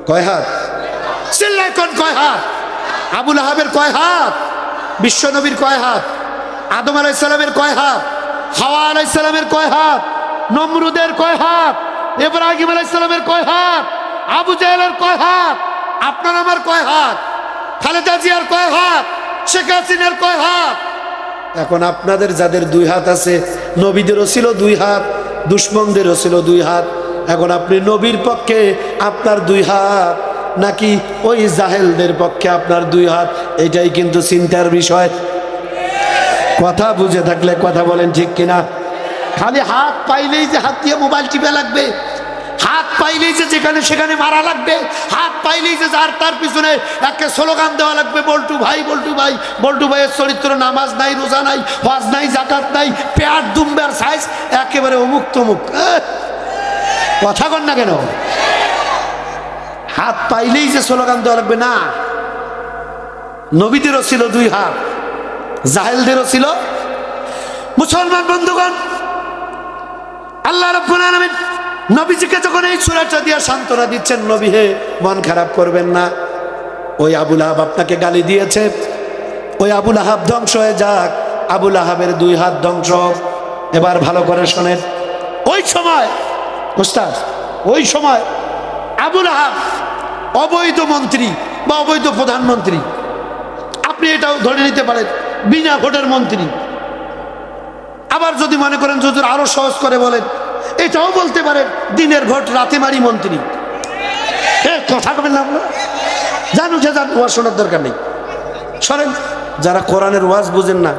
কয় হাত? চিল্লায় কোন কয় হাত? আবু লাহাবের কয় হাত? বিশ্ব নবীর কয় হাত? আদম আলাইহিস সালামের কয় হাত? হাওয়া আলাইহিস সালামের কয় হাত? নমরুদের কয় হাত? ইব্রাহিম আলাইহিস সালামের কয় হাত? আবু জাহেলের কয় হাত? আপনার আমার কয় হাত? খালেদা জিয়ার কয় হাত? শেখ হাসিনার কয় হাত? এখন আপনাদের যাদের দুই হাত আছে, নবীদেরও ছিল দুই হাত, দুশমনদেরও ছিল দুই হাত। এখন আপনি নবীর পক্ষে আপনার দুই হাত, নাকি ওই জাহেলদের পক্ষে আপনার দুই হাত? এটাই কিন্তু চিন্তার বিষয়। কথা বুঝে থাকলে কথা বলেন, ঠিক কিনা? খালি হাত পাইলেই যে হাত দিয়ে মোবাইল টিপে লাগবে, হাত পাইলেই যে যেখানে সেখানে মারা লাগবে, হাত পাইলেই যে যার তার পিছনে একে স্লোগান দেওয়া লাগবে, বল্টু ভাই, বল্টু ভাই। বল্টু ভাইয়ের চরিত্র, নামাজ নাই, রোজা নাই, হজ নাই, যাকাত নাই, পেয়ার দুম্বার সাইজ, একেবারে অমুক তমুক। কথা কন না কেন? হাত পাইলেই যে স্লোগান দেওয়া লাগবে না। নবীদেরও ছিল দুই হাত, জাহেলদেরও ছিল। মুসলমান বন্ধুগণ, আল্লাহ রাব্বুল আলামিন নবীজিকে যখন এই সূরাটা দিয়ে সান্ত্বনা দিচ্ছেন, নবী হে মন খারাপ করবেন না। ওই আবু লাহাব আপনাকে গালি দিয়েছে, ওই আবু লাহাব ধ্বংস হয়ে যাক, আবু লাহাবের দুই হাত ধ্বংস। এবার ভালো করে শোনেন, ওই সময় ওস্তাদ, ওই সময় আবু লাহাব অবৈধ মন্ত্রী বা অবৈধ প্রধানমন্ত্রী, আপনি এটাও ধরে নিতে পারেন বিনা ভোটের মন্ত্রী। আবার যদি মনে করেন হুজুর আরো সহজ করে বলেন, এটাও বলতে পারেন দিনের ভোট রাতে মারি মন্ত্রী। কথা বলবেন না আপনারা? জানু যে জান, ওয়াজ শোনার দরকার নেই, শোনেন। যারা কোরআনের ওয়াজ বুঝেন না,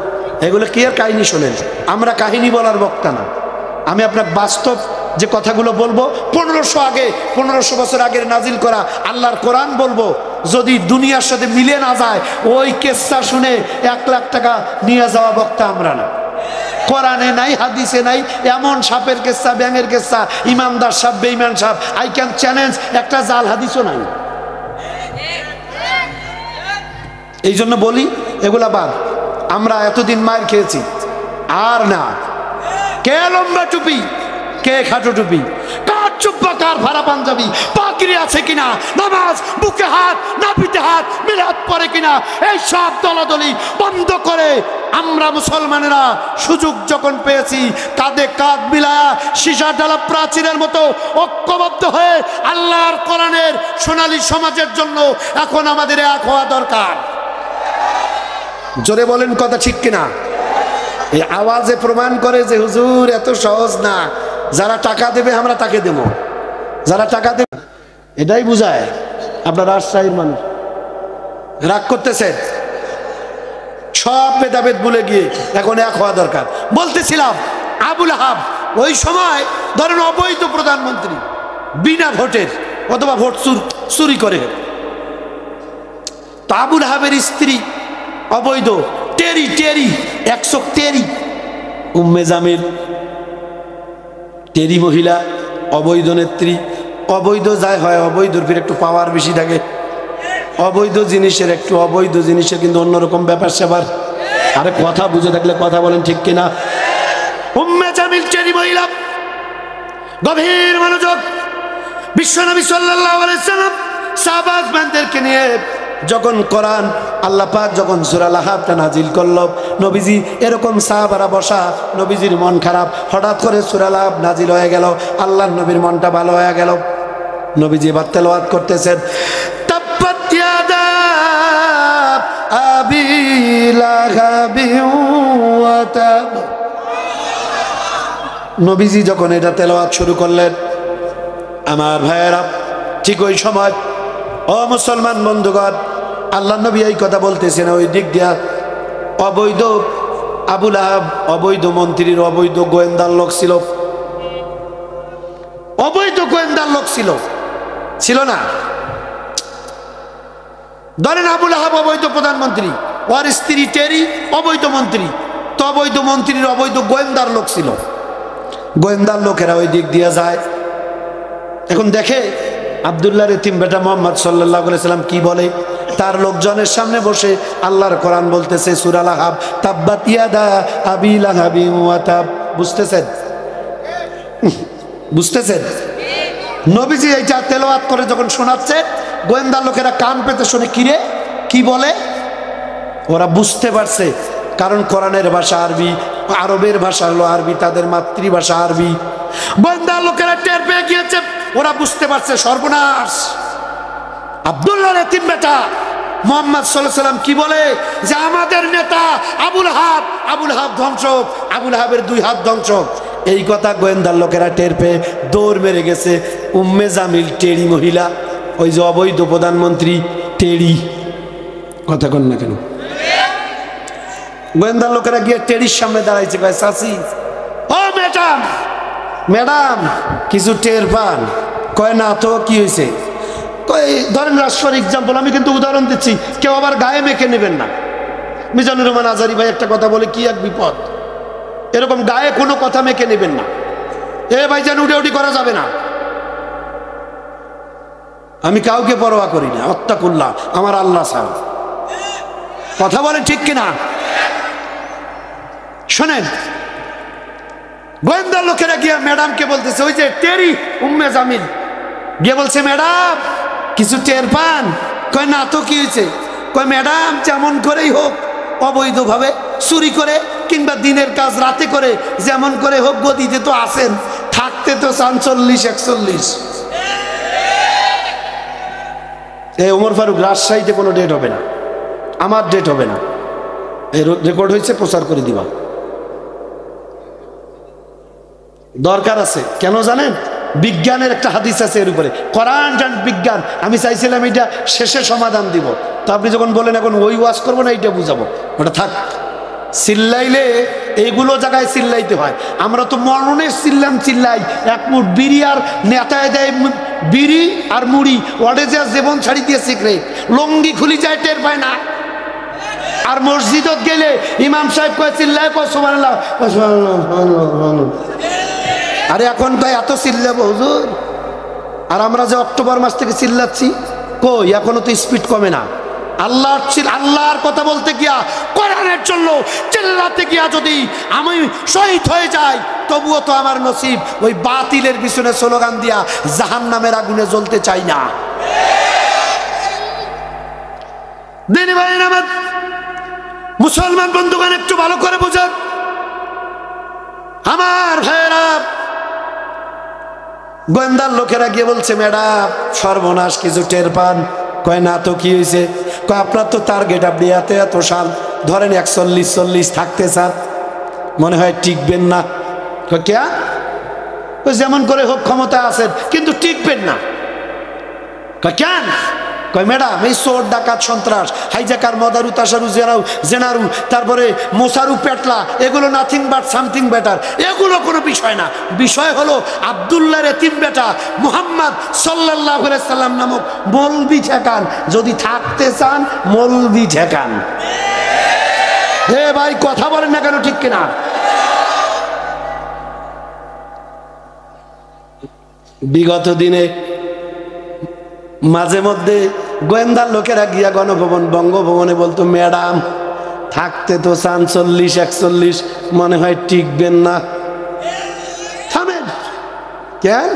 এগুলো কি আর কাহিনী শোনেন। আমরা কাহিনী বলার বক্তা না। আমি আপনার বাস্তব যে কথাগুলো বলবো, 1500 বছর আগের নাজিল করা আল্লাহর কোরআন বলবো। যদি দুনিয়ার সাথে মিলে না যায়, ওই কেসটা শুনে 1 লাখ টাকা নিয়ে যাওয়া বক্তা আমরা না। কোরআনে নাই, হাদিসে নাই এমন সাপের কেসা, ব্যাঙের কেসা, ইমানদার সাপ, বেঈমান সাপ, আই ক্যান চ্যালেঞ্জ, একটা জাল হাদিসও নাই। এই জন্য বলি এগুলা বাদ। আমরা এতদিন মার খেয়েছি, আর না। কে লম্বা টুপি, কে খাটো টুপি, কার চুব্বা, কার ভাড়া পাঞ্জাবি, পাগড়ি আছে কিনা, নামাজ বুকে হাত, নাভিতে হাত, মিলাদ পরে কিনা, এই সব দলাদলি বন্ধ করে আমরা মুসলমানেরা সুযোগ যখন পেয়েছি, কাঁধে কাঁধ মিলায়া সীসা ডালা প্রাচীরের মতো ঐক্যবদ্ধ হয়ে আল্লাহর কোরআনের সোনালী সমাজের জন্য এখন আমাদের এক হওয়া দরকার। জোরে বলেন কথা ঠিক কিনা? এই আওয়াজে প্রমাণ করে যে হুজুর এত সহজ না। যারা টাকা দেবে আমরা তাকে দেব, যারা টাকা দেবে, এটাই বুঝায়। আপনার রাজশাহীর মানুষ রাগ করতেছেন, সব ভেদাভেদ ভুলে গিয়ে এখন এক হওয়া দরকার। বলতেছিলাম আবু লাহাব ওই সময় ধরেন অবৈধ প্রধানমন্ত্রী, বিনা ভোটের অথবা ভোট চুরি করে। তো আবু লাহাবের স্ত্রী অবৈধ, টেরি টেরি 100 টেরি। উম্মে জামিল টেরি মহিলা, অবৈধ নেত্রী। অবৈধ যাই হয়, অবৈধর ফির একটু পাওয়ার বেশি থাকে। অবৈধ জিনিসের একটু, অবৈধ জিনিসের কিন্তু অন্যরকম ব্যাপার স্যাপার। আরে কথা বুঝে থাকলে কথা বলেন, ঠিক কিনা? উম্মে জামিল টেরি মহিলা, গভীর মনোযোগ। বিশ্বনবী সাল্লাল্লাহু আলাইহি সাল্লাম সাহাবাদেরকে নিয়ে যখন কোরআন আল্লাহ পাক যখন সূরা লাহাবটা নাজিল করলো, নবীজি এরকম সাহাবারা বসা, নবীজির মন খারাপ। হঠাৎ করে সূরা লাহাব নাজিল হয়ে গেল, আল্লাহর নবীর মনটা ভালো হয়ে গেল। নবীজি এবার তেলাওয়াত করতেছেন, তাব্বাত ইয়াদা আবি লাহাবি ওয়া তাব। নবীজি যখন এটা তেলাওয়াত শুরু করলেন, আমার ভাইয়েরা, ঠিক ওই সময় ও মুসলমান বন্ধুগণ, আল্লাহ নবী এই কথা বলতেছেন, ওই দিক দিয়া অবৈধ আবু লাহাব অবৈধ মন্ত্রীর অবৈধ গোয়েন্দার লোক ছিল। অবৈধ গোয়েন্দার লোক ছিল, ছিল না? ধরেন আবু লাহাব অবৈধ প্রধানমন্ত্রী, ওর স্ত্রী টেরি অবৈধ মন্ত্রী, তো অবৈধ মন্ত্রীর অবৈধ গোয়েন্দার লোক ছিল। গোয়েন্দার লোকেরা ওই দিক দিয়ে যায়। এখন দেখে আব্দুল্লাহর এতিম বেটা মুহাম্মদ সাল্লাল্লাহু আলাইহি সাল্লাম কি বলে। তার লোকজনের সামনে বসে আল্লাহর কোরআন বলতেছে, সূরা লাহাব, তাব্বাত ইয়াদা আবি লাহাবি ওয়া তাব। বুঝতেছেন? বুঝতেছেন? নবীজি এইটা তেলাওয়াত করে যখন শোনাচ্ছে, গোয়েন্দা লোকেরা কান পেতে শুনে, কিরে কি বলে? ওরা বুঝতে পারছে, কারণ কোরআনের ভাষা আরবি, আরবের ভাষা হলো আরবি, তাদের মাতৃভাষা আরবি। গোয়েন্দা লোকেরা টের পেয়ে গিয়েছে, ওরা বুঝতে পারছে সর্বনাশ। আব্দুল্লাহর এতিম বেটা মুহাম্মদ সাল্লাল্লাহু আলাইহি সাল্লাম কি বলে যে আমাদের নেতা আবুল হাব, আবুল হাব ধ্বংস, আবুল হাবের 2 হাত ধ্বংস। এই কথা গোয়েন্দার লোকেরা টের পেয়ে দৌড় মেরে গেছে। উম্মে জামিল টেরি মহিলা, ওই যে অবৈধ প্রধানমন্ত্রী টেরি, কথা কন না কেন? গোয়েন্দার লোকেরা গিয়ে টেরির সামনে দাঁড়াইছে, কয় চাচি, ও ম্যাডাম, ম্যাডাম কিছু টের পান? কয় না তো, কি হয়েছে? কয় ধরেন রাষ্ট্রের এক্সাম্পল, আমি কিন্তু উদাহরণ দিচ্ছি, কেউ আবার গায়ে মেখে নেবেন না। মিজানুর রহমান আজারি ভাই একটা কথা বলে, কি এক বিপদ, এরকম গায়ে কোনো কথা মেখে নেবেন না। এ ভাইজান উঠে উঠি করা যাবে না। আমি কাউকে পরোয়া করি না, অত্তাকুল্লাহ, আমার আল্লাহ ছাড়া। কথা বলেন ঠিক কিনা? শোনেন, গোয়েন্দা লোকেরা গিয়ে ম্যাডামকে বলতেছে, ওই যে টেরি উম্মে জামিল গিয়ে বলছে, ম্যাডাম কিছু টের পান? কয় না তো, কি হয়েছে? কয় ম্যাডাম যেমন করেই হোক, অবৈধভাবে চুরি করে কিংবা দিনের কাজ রাতে করে, যেমন করে হোক গদিতে তো আসেন, থাকতে তো চান 40-41। এই ওমর ফারুক, রাজশাহীতে কোনো ডেট হবে না, আমার ডেট হবে না, এই রেকর্ড হয়েছে, প্রচার করে দিবা। দরকার আছে কেন জানেন? বিজ্ঞানের একটা হাদিস আছে এর উপরে, কোরআন জান বিজ্ঞান। আমি চাইছিলাম এটা শেষে সমাধান দিব, তো আপনি যখন বলেন এখন ওই ওয়াজ করবো না, এইটা বুঝাবো, ওটা থাক। চিল্লাইলে এইগুলো জায়গায় চিল্লাইতে হয়। আমরা তো মরণের চিল্লাই, এক মুঠ বিড়ি আর নেতায় দেয় বিড়ি আর মুড়ি, ওয়ার্ডে যা জীবন ছাড়ি দিয়ে সিক্রেট, লঙ্গি খুলি যায় টের পায় না। আর মসজিদত গেলে ইমাম সাহেব কয় চিল্লায়, কয় সুবহানাল্লাহ, আরে এখন তো এত চিল্লাবো হুজুর? আর আমরা যে অক্টোবর মাস থেকে চিল্লাচ্ছি, কই এখনো তো স্পিড কমে না। আল্লাহর কথা বলতে গিয়া, কোরআনের জন্য চিল্লাতে গিয়া যদি আমি শহীদ হয়ে যাই, তবুও তো আমার নসিব। ওই বাতিলের পিছনে স্লোগান দিয়া জাহান্নামের আগুনে জ্বলতে চাই না। দিনী ভাইয়ের আমার মুসলমান বন্ধুগণ, একটু ভালো করে বোঝেন আমার ভাইয়েরা। গোয়েন্দার লোকেরা গিয়ে বলছে, ম্যাডাম সর্বনাশ, কিছু টের পান? কয় না তো, কি হয়েছে? কয় আপনার তো টার্গেট, আপনি এত সাল ধরেন 41-40 থাকতে চান, মনে হয় টিকবেন না। কয় কে? যেমন করে হোক ক্ষমতা আছেন, কিন্তু টিকবেন না। কয় কেন? কয় ম্যাডাম এই চোর ডাকাত সন্ত্রাস হাইজাকার মদারু তাসারু জেনারু তারপরে মোসারু পেটলা এগুলো নাথিং বাট সামথিং বেটার, এগুলো কোনো বিষয় না। বিষয় হলো আব্দুল্লাহর এতিম বেটা মুহাম্মদ সাল্লাল্লাহু আলাইহি সাল্লাম নামক মৌলবি ঠেকান, যদি থাকতে চান মৌলবি ঠেকান। হে ভাই কথা বলেন না কেন, ঠিক কিনা? বিগত দিনে মাঝে মধ্যে গোয়েন্দার লোকেরা গিয়া গণভবন বঙ্গভবনে বলতো, ম্যাডাম থাকতে তো চান 40-41, মনে হয় টিকবেন না, থামেন। কেন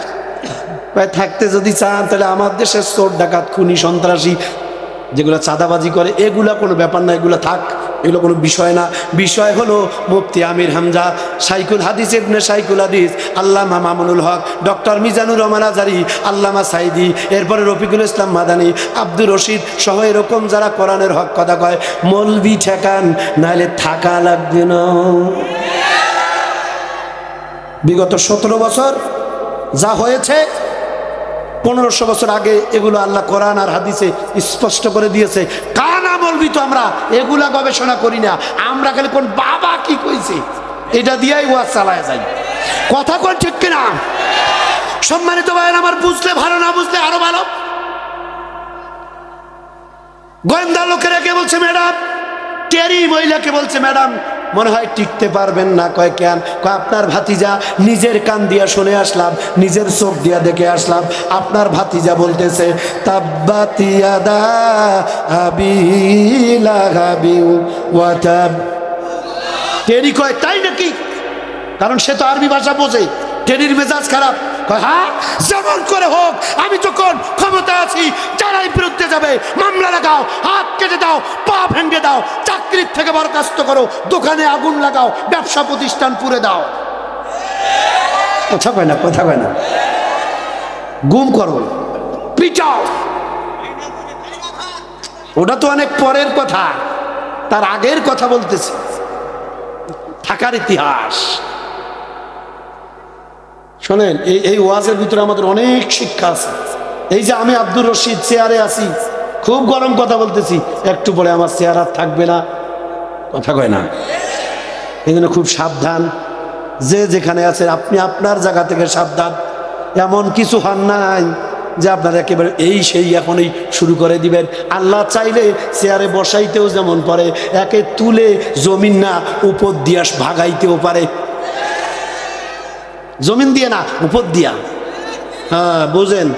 ভাই? থাকতে যদি চান তাহলে আমার দেশের চোর ডাকাত খুনি সন্ত্রাসী যেগুলো চাঁদাবাজি করে এগুলা কোনো ব্যাপার না, এগুলো থাক, এগুলো কোনো বিষয় না। বিষয় হলো মুফতি আমির হামজা, শাইখুল হাদিস ইবনে শাইখুল হাদিস আল্লামা মামুনুল হক, ডক্টর মিজানুর রহমান আজারি, আল্লামা সাইদি, এরপরে রফিকুল ইসলাম মাদানী, আব্দুর রশিদ সহ এরকম যারা কোরআনের হক কথা কয়, মলবি ঠেকান নাহলে থাকা লাগবে না। বিগত 17 বছর যা হয়েছে, 1500 বছর আগে এগুলো আল্লাহ কোরআন আর হাদিসে স্পষ্ট করে দিয়েছে। কানা মলবি তো আমরা এগুলা গবেষণা করি না, আমরা খালি কোন বাবা কি কইছে এটা দিয়েই ওয়াজ চালায় যাই। কথা কোন ঠিক কিনা? সম্মানিত ভাইয়ের আমার, বুঝলে ভালো, না বুঝলে আরো ভালো। গোয়েন্দা লোকেরা কে বলছে ম্যাডাম, টেরি মহিলাকে বলছে ম্যাডাম মনে হয় টিকতে পারবেন না। কয় কেন? কয় আপনার ভাতিজা, নিজের কান দিয়া শুনে আসলাম, নিজের চোখ দিয়া দেখে আসলাম, আপনার ভাতিজা বলতেছে তাব্বাত ইয়াদা আবি লাহাবিন ওয়া তাব। টেরি কয় তাই নাকি? কারণ সে তো আরবি ভাষা বোঝে। টেরির মেজাজ খারাপ। কয় হ্যাঁ, যেমন করে হোক আমি যখন ক্ষমতা আছি, যারাই বিরুদ্ধে যাবে মামলা লাগাও, হাত কেটে দাও, পা ভেঙে দাও, চাকরির থেকে বরখাস্ত করো, দোকানে আগুন লাগাও, ব্যবসা প্রতিষ্ঠান পুড়ে দাও। কথা কয় না, কথা কয় না। গুম করো, পিটাও, ওটা তো অনেক পরের কথা, তার আগের কথা বলতেছি। থাকার ইতিহাস শোনেন, এই ওয়াজের ভিতরে আমাদের অনেক শিক্ষা আছে। এই যে আমি আব্দুর রশিদ চেয়ারে আছি, খুব গরম কথা বলতেছি, একটু পরে আমার চেয়ার আর থাকবে না। কথা কয় না? এই জন্য খুব সাবধান, যে যেখানে আছে আপনি আপনার জায়গা থেকে সাবধান। এমন কিছু হন নাই যে আপনার একেবারে এই সেই এখনই শুরু করে দিবেন। আল্লাহ চাইলে চেয়ারে বসাইতেও যেমন পারে, একে তুলে জমিন না উপর দিয়া ভাগাইতেও পারে। জমিন দিয়ে না, উপর দিয়া। হ্যাঁ বুঝেন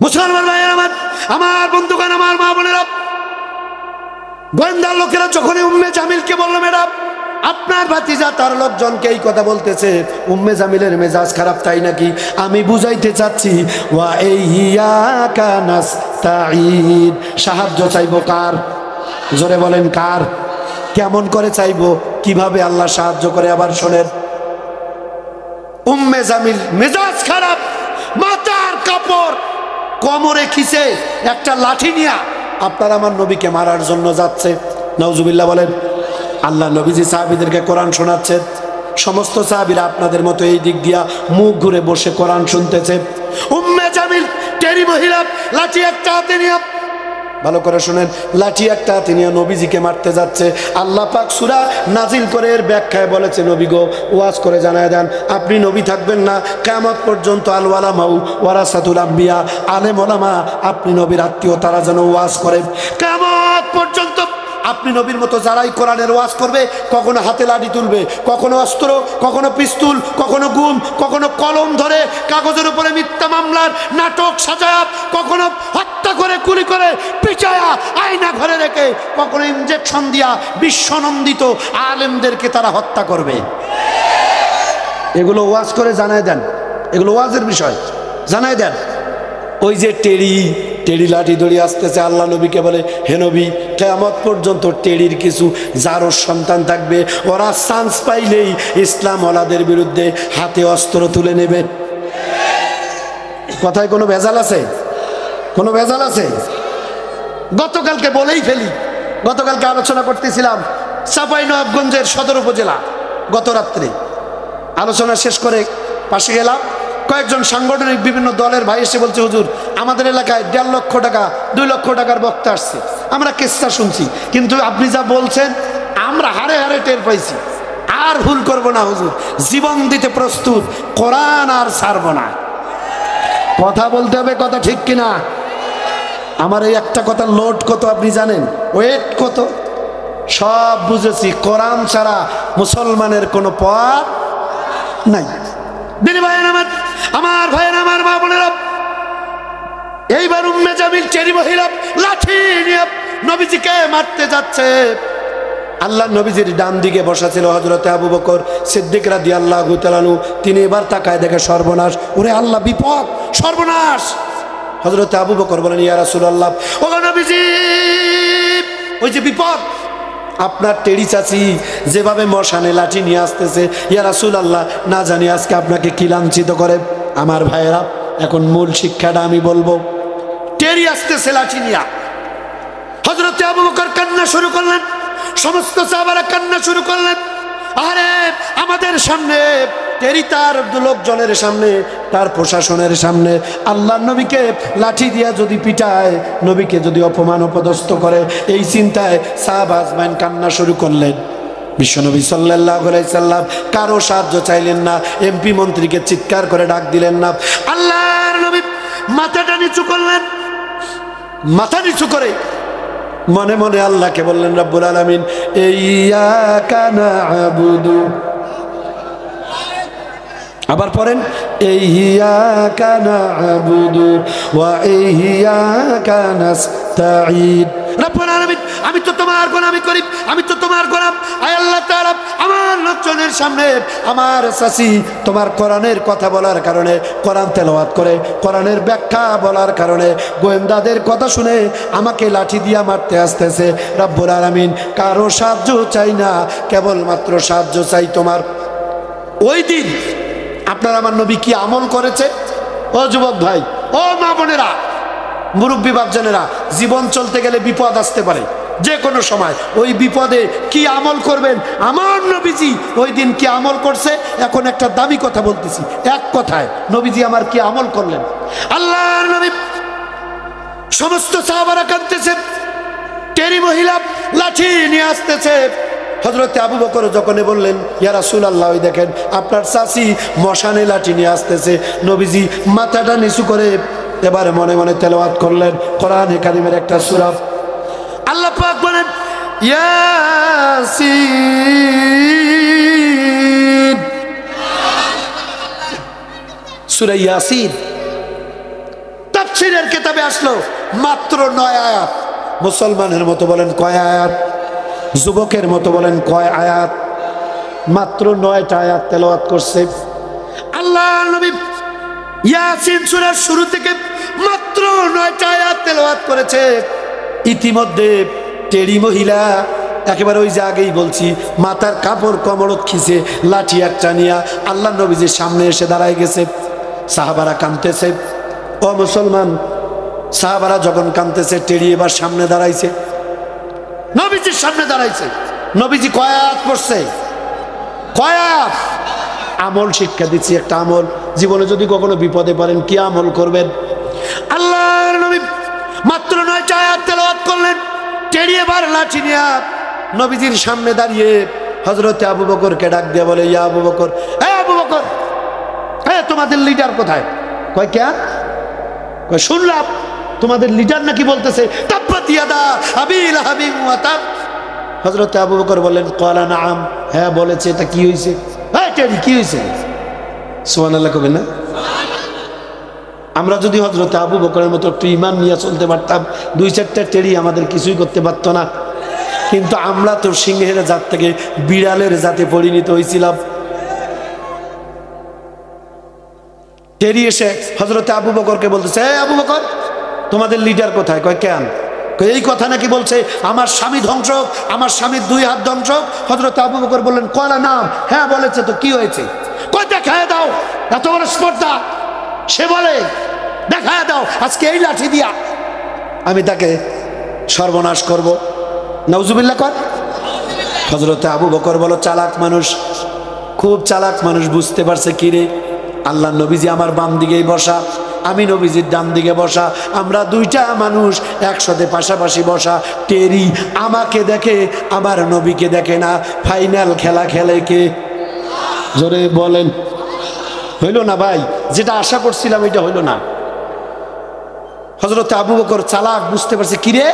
মুসলমান ভাইয়ের আমার, আমার বন্ধুগণ, আমার মা বোনেরা, গোয়েন্দার লোকেরা যখনই উম্মে জামিলকে বলল ম্যাডাম আপনার ভাতিজা তার লোকজনকে এই কথা বলতেছে, উম্মে জামিলের মেজাজ খারাপ, তাই নাকি? আমি বুঝাইতে চাচ্ছি ওয়া ইয়্যাকা নাস্তাঈন, সাহায্য চাইবো কার? জোরে বলেন কার? কেমন করে চাইবো, কিভাবে আল্লাহ সাহায্য করে? আবার শোনেন, উম্মে জামিল মেজাজ খারাপ, মাথার কাপড় কোমরে খিসে একটা লাঠি নিয়ে আপনার আমার নবীকে মারার জন্য যাচ্ছে। নাউজুবিল্লাহ বলেন। আল্লাহ নবীজি সাহাবীদেরকে কোরআন শোনাচ্ছেন, সমস্ত সাহাবীরা আপনাদের মতো এই দিক দিয়া মুখ ঘুরে বসে কোরআন শুনতেছে। উম্মে জামিল টেরি মহিলা লাঠি একটা হাতে নিয়ে, ভালো করে শুনেন, লাঠি একটা হাতে নিয়ে নবীজিকে মারতে যাচ্ছে। আল্লাহ পাক সূরা নাজিল করে এর ব্যাখ্যায় বলেছে, নবী গো ওয়াজ করে জানায় দেন আপনি নবী থাকবেন না কিয়ামত পর্যন্ত। আল ওয়ালামাউ ওয়ারাসাতুল আম্বিয়া, আলেম ওলামা আপনি নবীর আত্মীয়, তারা যেন ওয়াজ করে কিয়ামত পর্যন্ত। আপনি নবীর মতো যারাই কোরআনের ওয়াজ করবে, কখনো হাতে লাঠি তুলবে, কখনো অস্ত্র, কখনো পিস্তুল, কখনো গুম, কখনো কলম ধরে কাগজের উপরে মিথ্যা মামলার নাটক সাজায়, কখনো হত্যা করে গুলি করে পিটায়া আয়না ঘরে রেখে, কখনো ইনজেকশন দিয়া বিশ্বনন্দিত আলেমদেরকে তারা হত্যা করবে। এগুলো ওয়াজ করে জানায় দেন, এগুলো ওয়াজের বিষয়, জানায় দেন। ওই যে টেরি লাঠি দড়ি আসতেছে, আল্লাহ নবীকে বলে হে নবী কিয়ামত পর্যন্ত টেরির কিছু জারোর সন্তান থাকবে, ওরা চান্স পাইলেই ইসলাম ওয়ালাদের বিরুদ্ধে হাতে অস্ত্র তুলে নেবে। কথায় কোনো ভেজাল আছে? কোনো ভেজাল আছে? গতকালকে বলেই ফেলি, গতকালকে আলোচনা করতেছিলাম চাঁপাইনবাবগঞ্জের সদর উপজেলা। গত রাত্রে আলোচনা শেষ করে পাশে গেলাম, কয়েকজন সাংগঠনিক বিভিন্ন দলের ভাই এসে বলছে, হুজুর আমাদের এলাকায় 1.5 লক্ষ টাকা 2 লক্ষ টাকার বক্তা আসছে, আমরা কেসটা শুনছি, কিন্তু আপনি যা বলছেন আমরা হারে হারে টের পাইছি, আর ভুল করব না হুজুর, জীবন দিতে প্রস্তুত, কোরআন আর ছাড়ব না। কথা বলতে হবে, কথা ঠিক কিনা? আমার এই একটা কথা লোড কত আপনি জানেন, ওয়েট কত? সব বুঝেছি, কোরআন ছাড়া মুসলমানের কোনো পথ নাই। দিনী ভাইয়ের আমার ভাইয়ের আমার মা বোনেরা, এইবার উম্মে জামিল চেরি মহিলা লাঠি নিয়ে নবীজিকে মারতে যাচ্ছে। আল্লাহ নবীজির ডান দিকে বসা ছিল হযরতে আবু বকর সিদ্দিক রাদিয়াল্লাহু তাআলা আনহু। তিনি এবার তাকায় দেখে সর্বনাশ, ওরে আল্লাহ, বিপদ, সর্বনাশ। হযরতে আবু বকর বলেন, ইয়া রাসূলুল্লাহ, ও নবীজি, ওই যে বিপদ, আপনার টেরি চাচি যেভাবে মশানে লাঠি নিয়ে আসতেছে, ইয়া রাসূলুল্লাহ, না জানি আজকে আপনাকে কি লাঞ্ছিত করে। আমার ভাইয়েরা, এখন মূল শিক্ষাটা আমি বলবো। টেরি আসতেছে লাঠি নিয়া, হযরতে আবু বকর কান্না শুরু করলেন, সমস্ত সাহাবারা কান্না শুরু করলেন। আরে আমাদের সামনে টেরি, তার লোকজনের সামনে, তার প্রশাসনের সামনে আল্লাহ নবীকে লাঠি দিয়া যদি পিটায়, নবীকে যদি অপমান অপদস্থ করে, এই চিন্তায় সাহাবা আজমাইন কান্না শুরু করলেন। বিশ্বনবী সাল্লাল্লাহু আলাইহি সাল্লাম কারো সাহায্য চাইলেন না, এমপি মন্ত্রীকে চিৎকার করে ডাক দিলেন না। আল্লাহর নবী মাথাটা নিচু করলেন, মাথা নিচু করে মনে মনে আল্লাহকে বললেন, রব্বুল আলামিন, ইয়্যাকা না'বুদু, আবার পড়েন, ইয়্যাকা না'বুদু ওয়া ইয়্যাকা নাস্তাঈন। রব্বুল আলামিন, আমি তো তোমার গোলামি করি, আমি তো তোমার গোলাম। আয় আল্লাহ তাআলা, আমার লোকজনের সামনে আমার চাচি তোমার কোরআনের কথা বলার কারণে, কোরআন তেলাওয়াত করে কোরআনের ব্যাখ্যা বলার কারণে, গোয়েন্দাদের কথা শুনে আমাকে লাঠি দিয়া মারতে আসতেছে। রব্বুল আলামিন, কারো সাহায্য চাই না, কেবলমাত্র সাহায্য চাই তোমার। ওই দিন আপনার আমার নবী কি আমল করেছে? ও যুবক ভাই, ও মা বোনেরা, মুরব্বী বাপজানেরা, জীবন চলতে গেলে বিপদ আসতে পারে যে কোনো সময়। ওই বিপদে কি আমল করবেন? আমার নবীজি ওই দিন কি আমল করছে? এখন একটা দামি কথা বলতেছি, এক কথায় নবীজি আমার কি আমল করলেন। আল্লাহর নবী, সমস্ত সাহাবারা কাঁদতেছে, টেরি মহিলা লাঠি নিয়ে আসতেছে। হযরতে আবু বকর যখন বললেন, ইয়া রাসূলুল্লাহ, ওই দেখেন আপনার চাচি মশানে লাঠি নিয়ে আসতেছে, নবীজি মাথাটা নিচু করে এবারে মনে মনে তেলাওয়াত করলেন কোরআনে কারীমের একটা সূরা। আল্লাহ পাক বলেন, ইয়াসিন, সূরা ইয়াসিন তাফসীরের কিতাবে আসলো মাত্র 9 আয়াত। মুসলমানের মতো বলেন কয় আয়াত? যুবকের মতো বলেন কয় আয়াত? মাত্র 9টা আয়াত তেলাওয়াত করছে। আল্লাহর নবী ইয়াসিন সূরার শুরু থেকে মাত্র 9টা আয়াত তেলাওয়াত করেছে। ইতিমধ্যে টেরি মহিলা একেবারে ওই যে আগেই বলছি, মাথার কাপড় কমরত খিচে লাঠি একটা নিয়ে আল্লাহ নবীজির সামনে এসে দাঁড়ায় গেছে। সাহাবারা কাঁদতেছে। ও মুসলমান, সাহাবারা যখন কাঁদতেছে, টেরি এবার সামনে দাঁড়াইছে, নবীজির সামনে দাঁড়াইছে। নবীজি কয় আয়াত পড়ছে? কয় আয়াত? আমল শিক্ষা দিচ্ছি, একটা আমল। জীবনে যদি কখনো বিপদে পড়েন, কি আমল করবেন? আল্লাহর নবী মাত্র 9টা আয়াত তেলাওয়াত করলেন। টেরি এবার লাঠি নিয়ে নবীজির সামনে দাঁড়িয়ে হযরতে আবু বকরকে ডাক দিয়ে বলে, ইয়া আবু বকর, হে আবু বকর, হে তোমাদের লিডার কোথায়? কয় কেন? কয় শুনলাম তোমাদের লিডার নাকি বলতেছে তাব্বাত ইয়াদা আবি লাহাবিন ওয়া তাব। হযরতে আবু বকর বললেন, ক্বালা নাআম, হ্যাঁ বলেছে। এটা কি হইছে? হ্যাঁ টেরি, কি হইছে? সুবহানাল্লাহ কবেন না? আমরা যদি হযরতে আবু বকরের মতো একটু ঈমান নিয়ে চলতে পারতাম, 2-4টা টেরি আমাদের কিছুই করতে পারতো না। কিন্তু আমরা তো সিংহের জাত থেকে বিড়ালের জাতে পরিণত হয়েছিলাম। টেরি এসে হযরতে আবু বকরকে বলতেছে, হে আবু বকর, তোমাদের লিডার কোথায়? কয় কেন? এই কথা নাকি বলছে আমার স্বামী ধ্বংস, আমার স্বামীর 2 হাত ধ্বংস। হযরতে আবু বকর বললেন, কয়লা নাম, হ্যাঁ বলেছে, তো কি হয়েছে? কয় দেখায় দাও, এত বড় স্পর্ধা। সে বলে দেখায় দাও, আজকে এই লাঠি দিয়া আমি তাকে সর্বনাশ করব। নাউজুবিল্লাহ কর। হযরতে আবু বকর বলো চালাক মানুষ, খুব চালাক মানুষ, বুঝতে পারছে কি রে, আল্লাহ নবীজি আমার বাম দিকেই বসা, আমি নবীজির ডান দিকে বসা, আমরা 2টা মানুষ একসাথে পাশাপাশি বসা। টেরি আমাকে দেখে, আমার নবীকে দেখে না। ফাইনাল খেলা খেলে কে? জোরে বলেন। হইল না ভাই? যেটা আশা করছিলাম এটা হইল না। হযরত আবু বকর চালাক, বুঝতে পারছে কিরে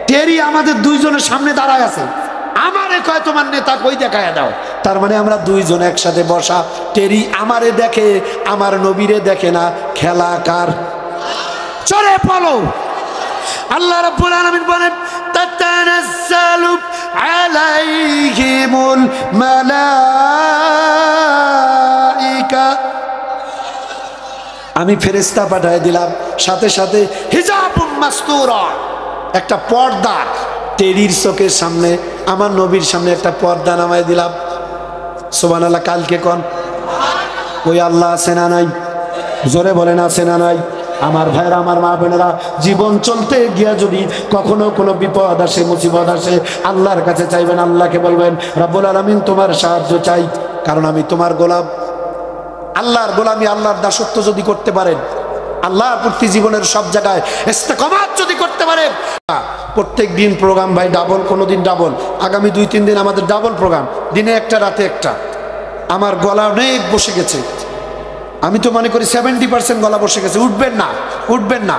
টেরি আমাদের দুইজনের সামনে দাঁড়ায় আছে, আমারে কয় তোমার নেতা কই দেখায় দাও। তার মানে আমরা দুইজন একসাথে বসা, টেরি আমারে দেখে আমার নবীরে দেখে না, খেলা কার? চলে পলো। আল্লাহ রাব্বুল আলামিন বলেন তাতানাজ্জালু আলাইহিমুল মালাইকা, আমি ফেরেশতা পাঠিয়ে দিলাম, সাথে সাথে হিজাবুম মাসতুরা, একটা পর্দা টেরির চোখের সামনে, আমার নবীর সামনে একটা পর্দা নামায় দিলাম। সুবহানাল্লাহ। কালকে কোন ওই আল্লাহ আছে না নাই? জোরে বলেন আছে না নাই? আমার ভাইরা, আমার মা বোনেরা, জীবন চলতে গিয়া যদি কখনো কোনো বিপদ আসে, মুসিবত আসে, আল্লাহর কাছে চাইবেন, আল্লাহকে বলবেন রব্বুল আলামিন তোমার সাহায্য চাই, কারণ আমি তোমার গোলাম। আল্লাহর গোলামি, আল্লাহর দাসত্ব যদি করতে পারেন, আল্লাহর প্রতি জীবনের সব জায়গায় ইস্তেকামাত যদি করতে পারেন, প্রত্যেক দিন প্রোগ্রাম ভাই ডাবল, কোনো দিন ডাবল, আগামী 2-3 দিন আমাদের ডাবল প্রোগ্রাম, দিনে একটা রাতে একটা। আমার গলা অনেক বসে গেছে, আমি তো মনে করি 70% গলা বসে গেছে। উঠবেন না, উঠবেন না,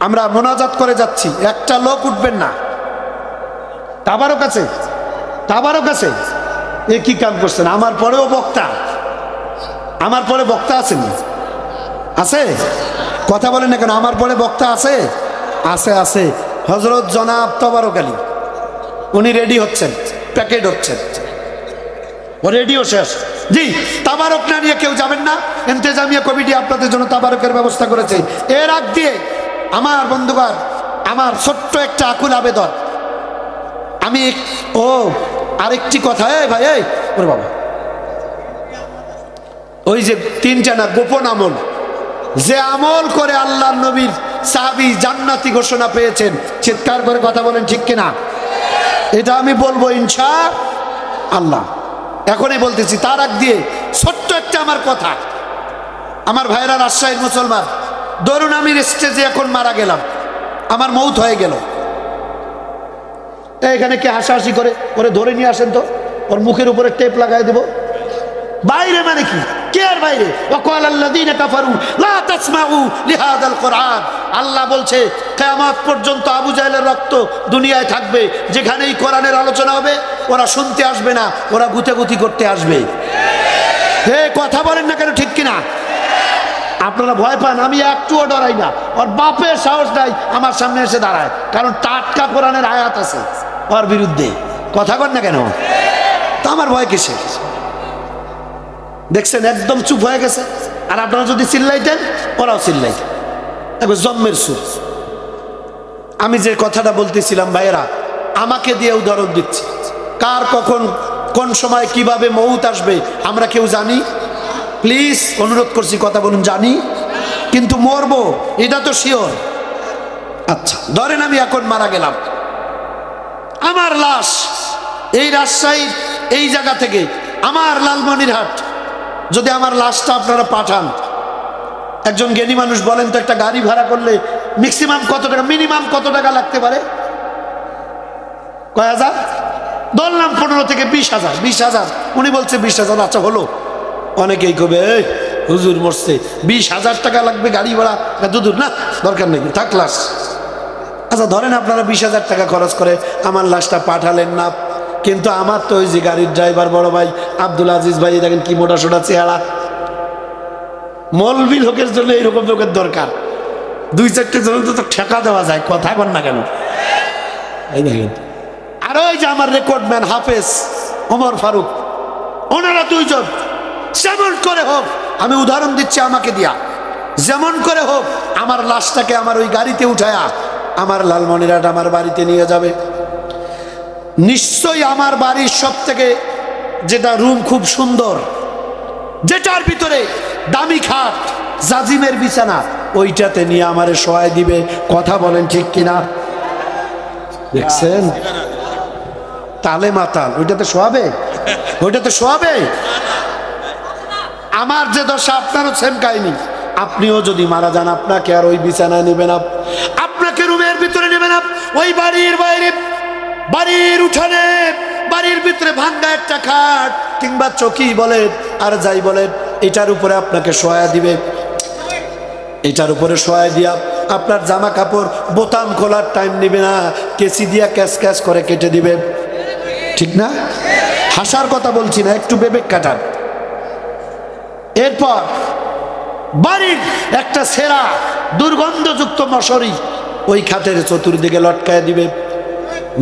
আমরা মোনাজাত করে যাচ্ছি, একটা লোক উঠবেন না। তাবারক আছে, তাবারক আছে, এ কি কাম করছেন? আমার পরেও বক্তা, আমার পরে বক্তা আছেন, আছে? কথা বলেন না কেন? আমার পরে বক্তা আছে, আছে, আছে। হযরত জনাব তবারক আলী, উনি রেডি হচ্ছেন, প্যাকেট হচ্ছেন, ও রেডিও শেষ। জি, তাবারক না নিয়ে কেউ যাবেন না। ইন্তেজামিয়া কমিটি আপনাদের জন্য তাবারকের ব্যবস্থা করেছে। এর আগ দিয়ে আমার বন্ধুগণ, আমার ছোট্ট একটা আকুল আবেদন, আমি আরেকটি কথা, এই ভাই, এই ওরে বাবা, ওই যে 3টা না গোপন আমল, যে আমল করে আল্লাহর নবীর সাহাবী জান্নাতি ঘোষণা পেয়েছেন, চিৎকার করে কথা বলেন ঠিক কিনা? এটা আমি বলবো ইনশাআল্লাহ, এখনই বলতেছি। তার আগ দিয়ে ছোট্ট একটা আমার কথা, আমার ভাইরা রাজশাহীর মুসলমান, ধরুন আমি স্টেজে এখন মারা গেলাম, আমার মৌত হয়ে গেল, এখানে কে হাসাহাসি করে ওরে ধরে নিয়ে আসেন তো, ওর মুখের উপরে টেপ লাগাই দেব। বাইরে মানে কি? কে আর বাইরে? ওয়াকাল আল্লাযীনা কাফারু লা তাসমাউ লিহাযাল কুরআন, আল্লাহ বলছে কিয়ামত পর্যন্ত আবু জাহেলের রক্ত দুনিয়ায় থাকবে, যেখানেই কোরআনের আলোচনা হবে ওরা শুনতে আসবে না, ওরা গুতাগুতি করতে আসবে। হে কথা বলেন না কেন ঠিক কিনা? আপনারা ভয় পান, আমি একটুও ডরাই না। ওর বাপের সাহস নাই আমার সামনে এসে দাঁড়ায়, কারণ টাটকা কোরআনের আয়াত আছে ওর বিরুদ্ধে। কথা বলেন না কেন? তা আমার ভয় কিসে? দেখছেন একদম চুপ হয়ে গেছে। আর আপনারা যদি চিল্লাইতেন ওরাও চিল্লাইতেন, দেখো জম্মের সুর। আমি যে কথাটা বলতেছিলাম ভাইয়েরা, আমাকে দিয়ে উদাহরণ দিচ্ছি, কার কখন কোন সময় কিভাবে মৌত আসবে আমরা কেউ জানি? প্লিজ অনুরোধ করছি, কথা বলুন, জানি, কিন্তু মরবো এটা তো শিওর। আচ্ছা ধরেন আমি এখন মারা গেলাম, আমার লাশ এই রাজশাহীর এই জায়গা থেকে আমার লালমনিরহাট, যদি আমার লাশটা আপনারা পাঠান, একজন জ্ঞানী মানুষ বলেন তো একটা গাড়ি ভাড়া করলে ম্যাক্সিমাম কত টাকা, মিনিমাম কত টাকা লাগতে পারে? কয় হাজার? ধরলাম 15 থেকে 20,000। 20,000, উনি বলছে 20,000। আচ্ছা হলো, অনেকেই কবে হুজুর মরছে 20,000 টাকা লাগবে গাড়ি ভাড়া, দুদূর না, দরকার নেই, থাক লাশ। আচ্ছা ধরেন আপনারা 20,000 টাকা খরচ করে আমার লাশটা পাঠালেন না, কিন্তু আমার তো ওই যে গাড়ির ড্রাইভার বড় ভাই আব্দুল আজিজ ভাই, দেখেন কি মোটা সোটা চেহারা, মলবি লোকের জন্য এইরকম লোকের দরকার, 2-4টে জন তো ঠেকা দেওয়া যায়। কথা বল না কেন? এই দেখেন, আর ওই যে আমার রেকর্ডম্যান হাফেজ ওমর ফারুক, ওনারা দুইজন যেমন করে হোক, আমি উদাহরণ দিচ্ছি আমাকে দিয়া, যেমন করে হোক আমার লাশটাকে আমার ওই গাড়িতে উঠায়া আমার লালমনিরহাট আমার বাড়িতে নিয়ে যাবে। নিশ্চয়ই আমার বাড়ির সব থেকে যেটা রুম খুব সুন্দর, যেটার ভিতরে দামি খাট, জাজিমের বিছানা, ওইটাতে নিয়ে আমারে শোয়াই দিবে। কথা বলেন ঠিক কিনা? দেখছেন তালে মাতাল, ওইটাতে শোয়াবে, ওইটাতে শোয়াবে। আমার যে দশা আপনারও সেম কাহিনী। আপনিও যদি মারা যান আপনাকে আর ওই বিছানায় নেবেন না, আপনাকে রুমের ভিতরে নেবেন না, ওই বাড়ির বাইরে, বাড়ির উঠানে, বাড়ির ভিতরে ভাঙ্গা একটা খাট কিংবা চকি বলেন আর যাই বলেন, এটার উপরে আপনাকে শোয়া দিবে। এটার উপরে শোয়া দিয়া আপনার জামা কাপড় বোতাম খোলার টাইম নেবে না, কেসি দিয়া ক্যাশ ক্যাশ করে কেটে দিবে, ঠিক না? হাসার কথা বলছি না, একটু বিবেক কাটান। এরপর বাড়ির একটা সেরা দুর্গন্ধযুক্ত মশারি ওই খাটের চতুর্দিকে লটকায় দিবে।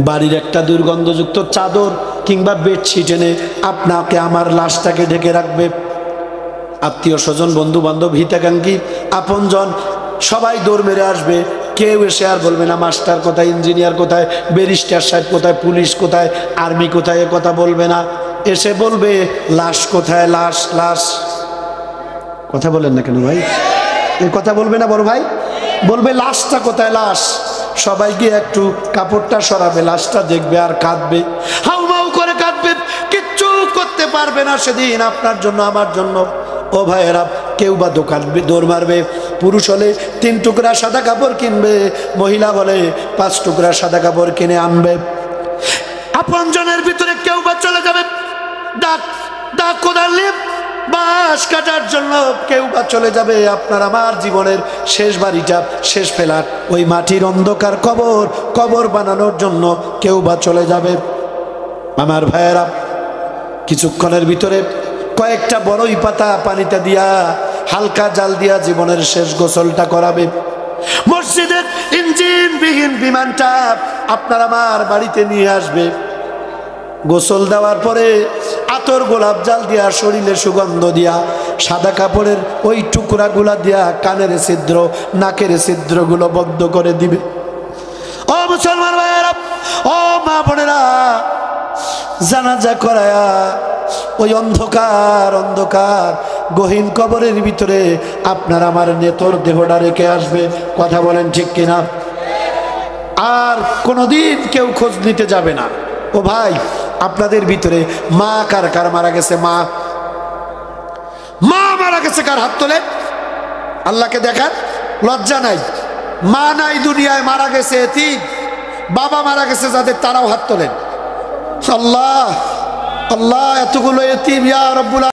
বাড়ির একটা দুর্গন্ধযুক্ত চাদর কিংবা বেডশিট এনে আপনাকে আমার লাশটাকে ঢেকে রাখবে। আত্মীয় স্বজন, বন্ধু বান্ধব, হিতাকাঙ্ক্ষী, আপনজন সবাই দৌড় মেরে আসবে। কেউ এসে আর বলবে না মাস্টার কোথায়, ইঞ্জিনিয়ার কোথায়, ব্যারিস্টার সাহেব কোথায়, পুলিশ কোথায়, আর্মি কোথায়, এ কথা বলবে না। এসে বলবে লাশ কোথায়, লাশ লাশ। কথা বলেন না কেন ভাই? এ কথা বলবে না বড় ভাই? বলবে লাশটা কোথায়, লাশ। সবাই গিয়ে একটু কাপড়টা সরাবে, লাশটা দেখবে আর কাঁদবে, হাউমাউ করে কাঁদবে, কিচ্ছু করতে পারবে না সেদিন আপনার জন্য, আমার জন্য। ও ভাইয়েরা, কেউ বা দোকান দৌড় মারবে। পুরুষ হলে 3 টুকরা সাদা কাপড় কিনবে, মহিলা হলে 5 টুকরা সাদা কাপড় কিনে আনবে। আপনজনের ভিতরে কেউ বা চলে যাবে দাগ কোদাল নিয়ে বাঁশ কাটার জন্য, কেউ বা চলে যাবে আপনার আমার জীবনের শেষ বাড়িটা, শেষ ফ্ল্যাট, ওই মাটির অন্ধকার কবর বানানোর জন্য কেউ বা চলে যাবে। আমার ভাইয়েরা, কিছুক্ষণের ভিতরে কয়েকটা বড়ই পাতা পানিতে দিয়া হালকা জাল দিয়া জীবনের শেষ গোসলটা করাবে। মসজিদের ইঞ্জিনবিহীন বিমানটা আপনার আমার বাড়িতে নিয়ে আসবে। গোসল দেওয়ার পরে আতর গোলাপ জাল দিয়া, শরীরে সুগন্ধ দিয়া, সাদা কাপড়ের ওই টুকরাগুলা দিয়া কানের ছিদ্র, নাকের ছিদ্রগুলো বন্ধ করে দিবে। ও মুসলমান ভাইয়েরা, ও মা বোনেরা, জানাজা করায়া ওই অন্ধকার গহীন কবরের ভিতরে আপনার আমার নেতর দেহটা রেখে আসবে। কথা বলেন ঠিক কিনা? আর কোনোদিন কেউ খোঁজ নিতে যাবে না। ও ভাই, আপনাদের ভিতরে মা কার কার মারা গেছে? মা মারা গেছে কার? হাত তোলে। আল্লাহকে দেখান, লজ্জা নাই? মা নাই দুনিয়ায়, মারা গেছে এতিম। বাবা মারা গেছে যাদের, তারাও হাত তোলেন। আল্লাহ আল্লাহ, এতগুলো এতিম ইয়া রব্বুল